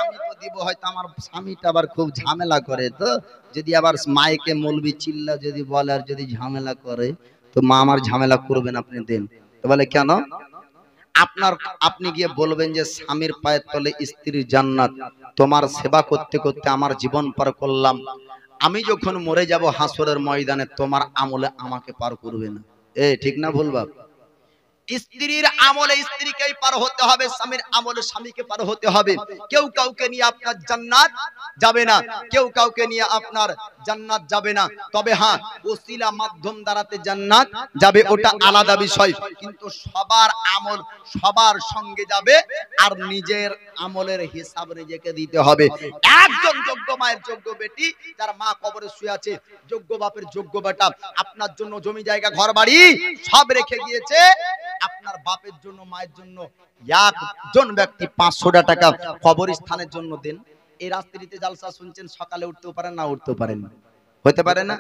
আমি তো দিব, হয়তো আমার স্বামীটা আবার খুব ঝামেলা করে, তো যদি আবার মাইকে মলবি চিল্লা যদি বলে আর যদি ঝামেলা করে তো মা আমার ঝামেলা করবেন, আপনি দেন। তো বলে কেন? আপনি গিয়ে বলবেন যে স্বামীর পায়ের তলে স্ত্রীর জান্নাত, তোমার সেবা করতে করতে আমার জীবন পার করলাম, আমি যখন মরে যাব হাসরের ময়দানে তোমার আমলে আমাকে পার করবে না। ঠিক না ভুল বাপ? স্ত্রীর আমলে স্ত্রীকেই পার হতে হবে, স্বামীর আমলে স্বামীকে পার হতে হবে। কেউ কাউকে নিয়ে আপনার জান্নাত যাবে না, কেউ কাউকে নিয়ে আপনার জান্নাত যাবে না। তবে হ্যাঁ, ওসিলা মাধ্যম দ্বারাতে জান্নাত যাবে, ওটা আলাদা বিষয়। কিন্তু সবার আমল সবার সঙ্গে যাবে, আর নিজের আমলের হিসাব নিজেকে দিতে হবে। একজন যোগ্য মায়ের যোগ্য বেটি, যার মা কবরে শুয়ে আছে, যোগ্য বাপের যোগ্য বেটা আপনার জন্য জমি জায়গা ঘর বাড়ি সব রেখে গিয়েছে, আপনার বাপের জন্য মায়ের জন্য একজন ব্যক্তি 500 টাকা কবরস্থানের জন্য দেন। এই রাত্রিতে জালসা শুনছেন, সকালে উঠতেও পারেন না, উঠতেও পারেন, হতে পারে না।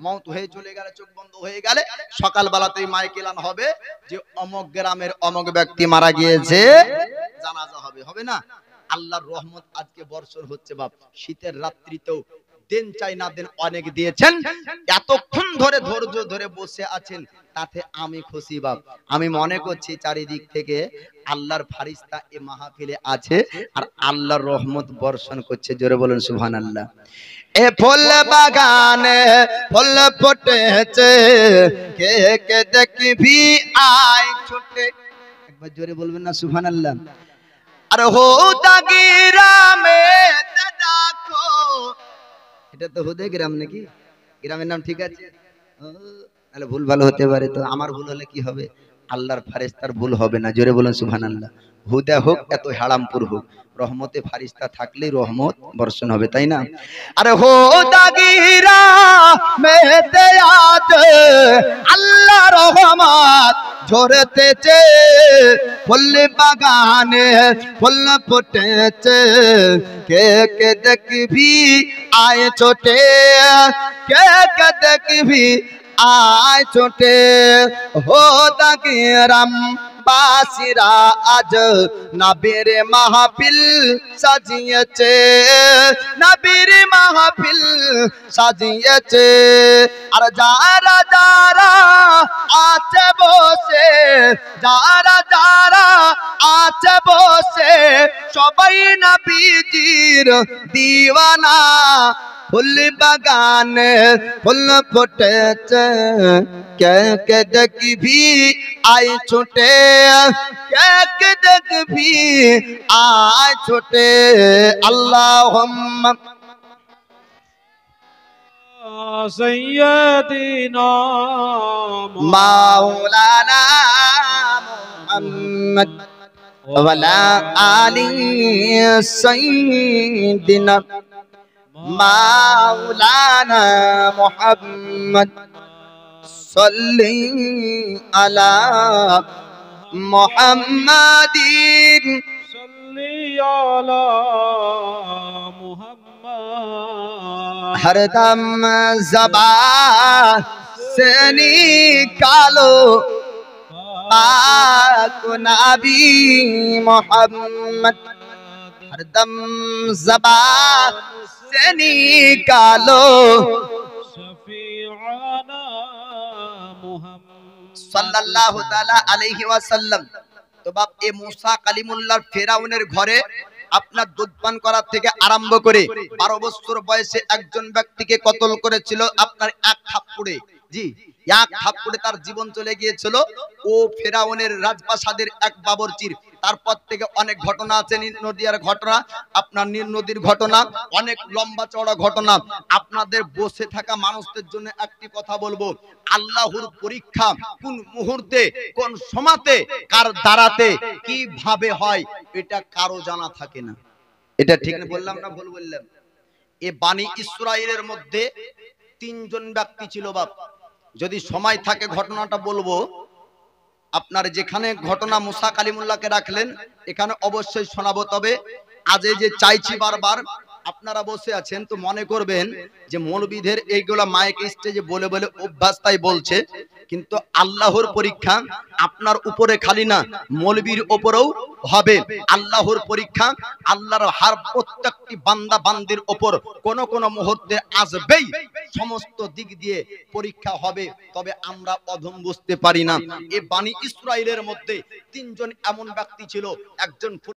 মওত হয়ে চলে গেলে, চোখ বন্ধ হয়ে গেলে সকালবেলাতেই মাইক এলান হবে যে অমক গ্রামের অমক ব্যক্তি মারা গিয়েছে, জানাজা হবে, হবে না? আল্লাহর রহমত আজকে বর্ষণ হচ্ছে বাপ। শীতের রাত্রিতেও দেন চাই না দেন অনেক দিয়েছেন, এতক্ষণ ধরে ধৈর্য ধরে বসে আছেন, তাতে আমি খুশি বাপ। আমি মনে করছি চারিদিক থেকে আল্লাহর ফারিস্তা এ মাহফিলে আছে আর আল্লাহর রহমত বর্ষণ করছে। জোরে বলুন সুবহানাল্লাহ। এ ফুল বাগানে ফুল ফুটেছে, কে কে দেখবি আয় ছুটে, একবার জোরে বলবেন না সুবহানাল্লাহ। আর হোদা গ্রামে দেখো, এটা তো হোদা গ্রাম নাকি? গ্রামের নাম ঠিক আছে? তাহলে ভুল ভালো হতে পারে, তো আমার ভুল হলে কি হবে? আল্লাহর ফারিস্তার ভুল হবে না। জোরে বলুন সুবহানাল্লাহ। হুদা হোক এত হারামপুর হোক, রহমতে ফারিস্তা থাকলেই রহমত বর্ষণ হবে, তাই না? আরে হোদা গ্রামেতে আজ আল্লাহ রহমত ঝরতেছে, ফুল বাগানে ফুল ফুটেছে, কে কে দেখবি আয় ছোটে, কে কে দেখবি আয় ছোটে। হোদা গ্রাম বাসীরা আজ নবীর মাহফিল সাজিয়েছে, নবীর মাহফিল সাজিয়েছে। আর যারা যারা আছে বসে, যারা যারা আছে বসে, সবাই নবীজির দিওয়ানা। ফুল বাগানে ফুল ফুটেছে, কে কে দেখবি আয় ছোটে, কে কে দেখবি আয় ছোটে। আল্লাহুম্মা سيدنا মাওলানা মুহাম্মদ ওয়ালা আলি সাইয়্যিদিনা মাওলানা মুহাম্মদ সাল্লি আলা মুহাম্মাদিন صلي على محمد हरदम ज़बान से निकालो पाक नबी मोहम्मद, हरदम ज़बान से निकालो शफीअना मुहम्मद सल्लल्लाहु ताला अलैहि वसल्लम। तो बाप ए मूसा কালিমুল্লাহর ফেরাউনের ঘরে আপনার দুধ পান করার থেকে আরম্ভ করে 12 বছর বয়সে একজন ব্যক্তিকে কতল করেছিল আপনার এক থাপ্পড়ে। জি, এক থাপ্পড়ে তার জীবন চলে গিয়েছিল। ও ফেরাউনের রাজপ্রাসাদের এক বাবরচির। তারপর থেকে অনেক ঘটনা আছে, নীল নদীর ঘটনা, আপনার নীল নদীর ঘটনা, অনেক লম্বা চওড়া ঘটনা। আপনাদের বসে থাকা মানুষদের জন্য একটি কথা বলবো, আল্লাহর পরীক্ষা কোন মুহূর্তে কোন সময়তে কার দ্বারাতে কিভাবে হয় এটা কারো জানা থাকে না। এটা ঠিক না বললাম না ভুল বললাম? এ বানি ইসরাইলের মধ্যে 3 জন ব্যক্তি ছিল বাপ। যদি সময় থাকে ঘটনাটা বলবো। আপনার যেখানে ঘটনা মুসা কালিমুল্লাহকে রাখলেন এখানে অবশ্যই শোনাবো, তবে আজ এই যে চাইছি বারবার আপনারা বসে আছেন তো মনে করবেন যে মৌলবীদের এইগুলা মাইক স্টেজে বলে বলে অভ্যাস তাই বলছে, কিন্তু আল্লাহর পরীক্ষা আপনার উপরে খালি না মৌলবীর উপরেও হবে। আল্লাহর পরীক্ষা আল্লাহর হার প্রত্যেকটি বান্দা বান্দির উপর কোন কোন মুহূর্তে আসবেই, সমস্ত দিক দিয়ে পরীক্ষা হবে, তবে আমরা অধম বুঝতে পারি না। এই বানি ইসরাইলের মধ্যে 3 জন এমন ব্যক্তি ছিল, একজন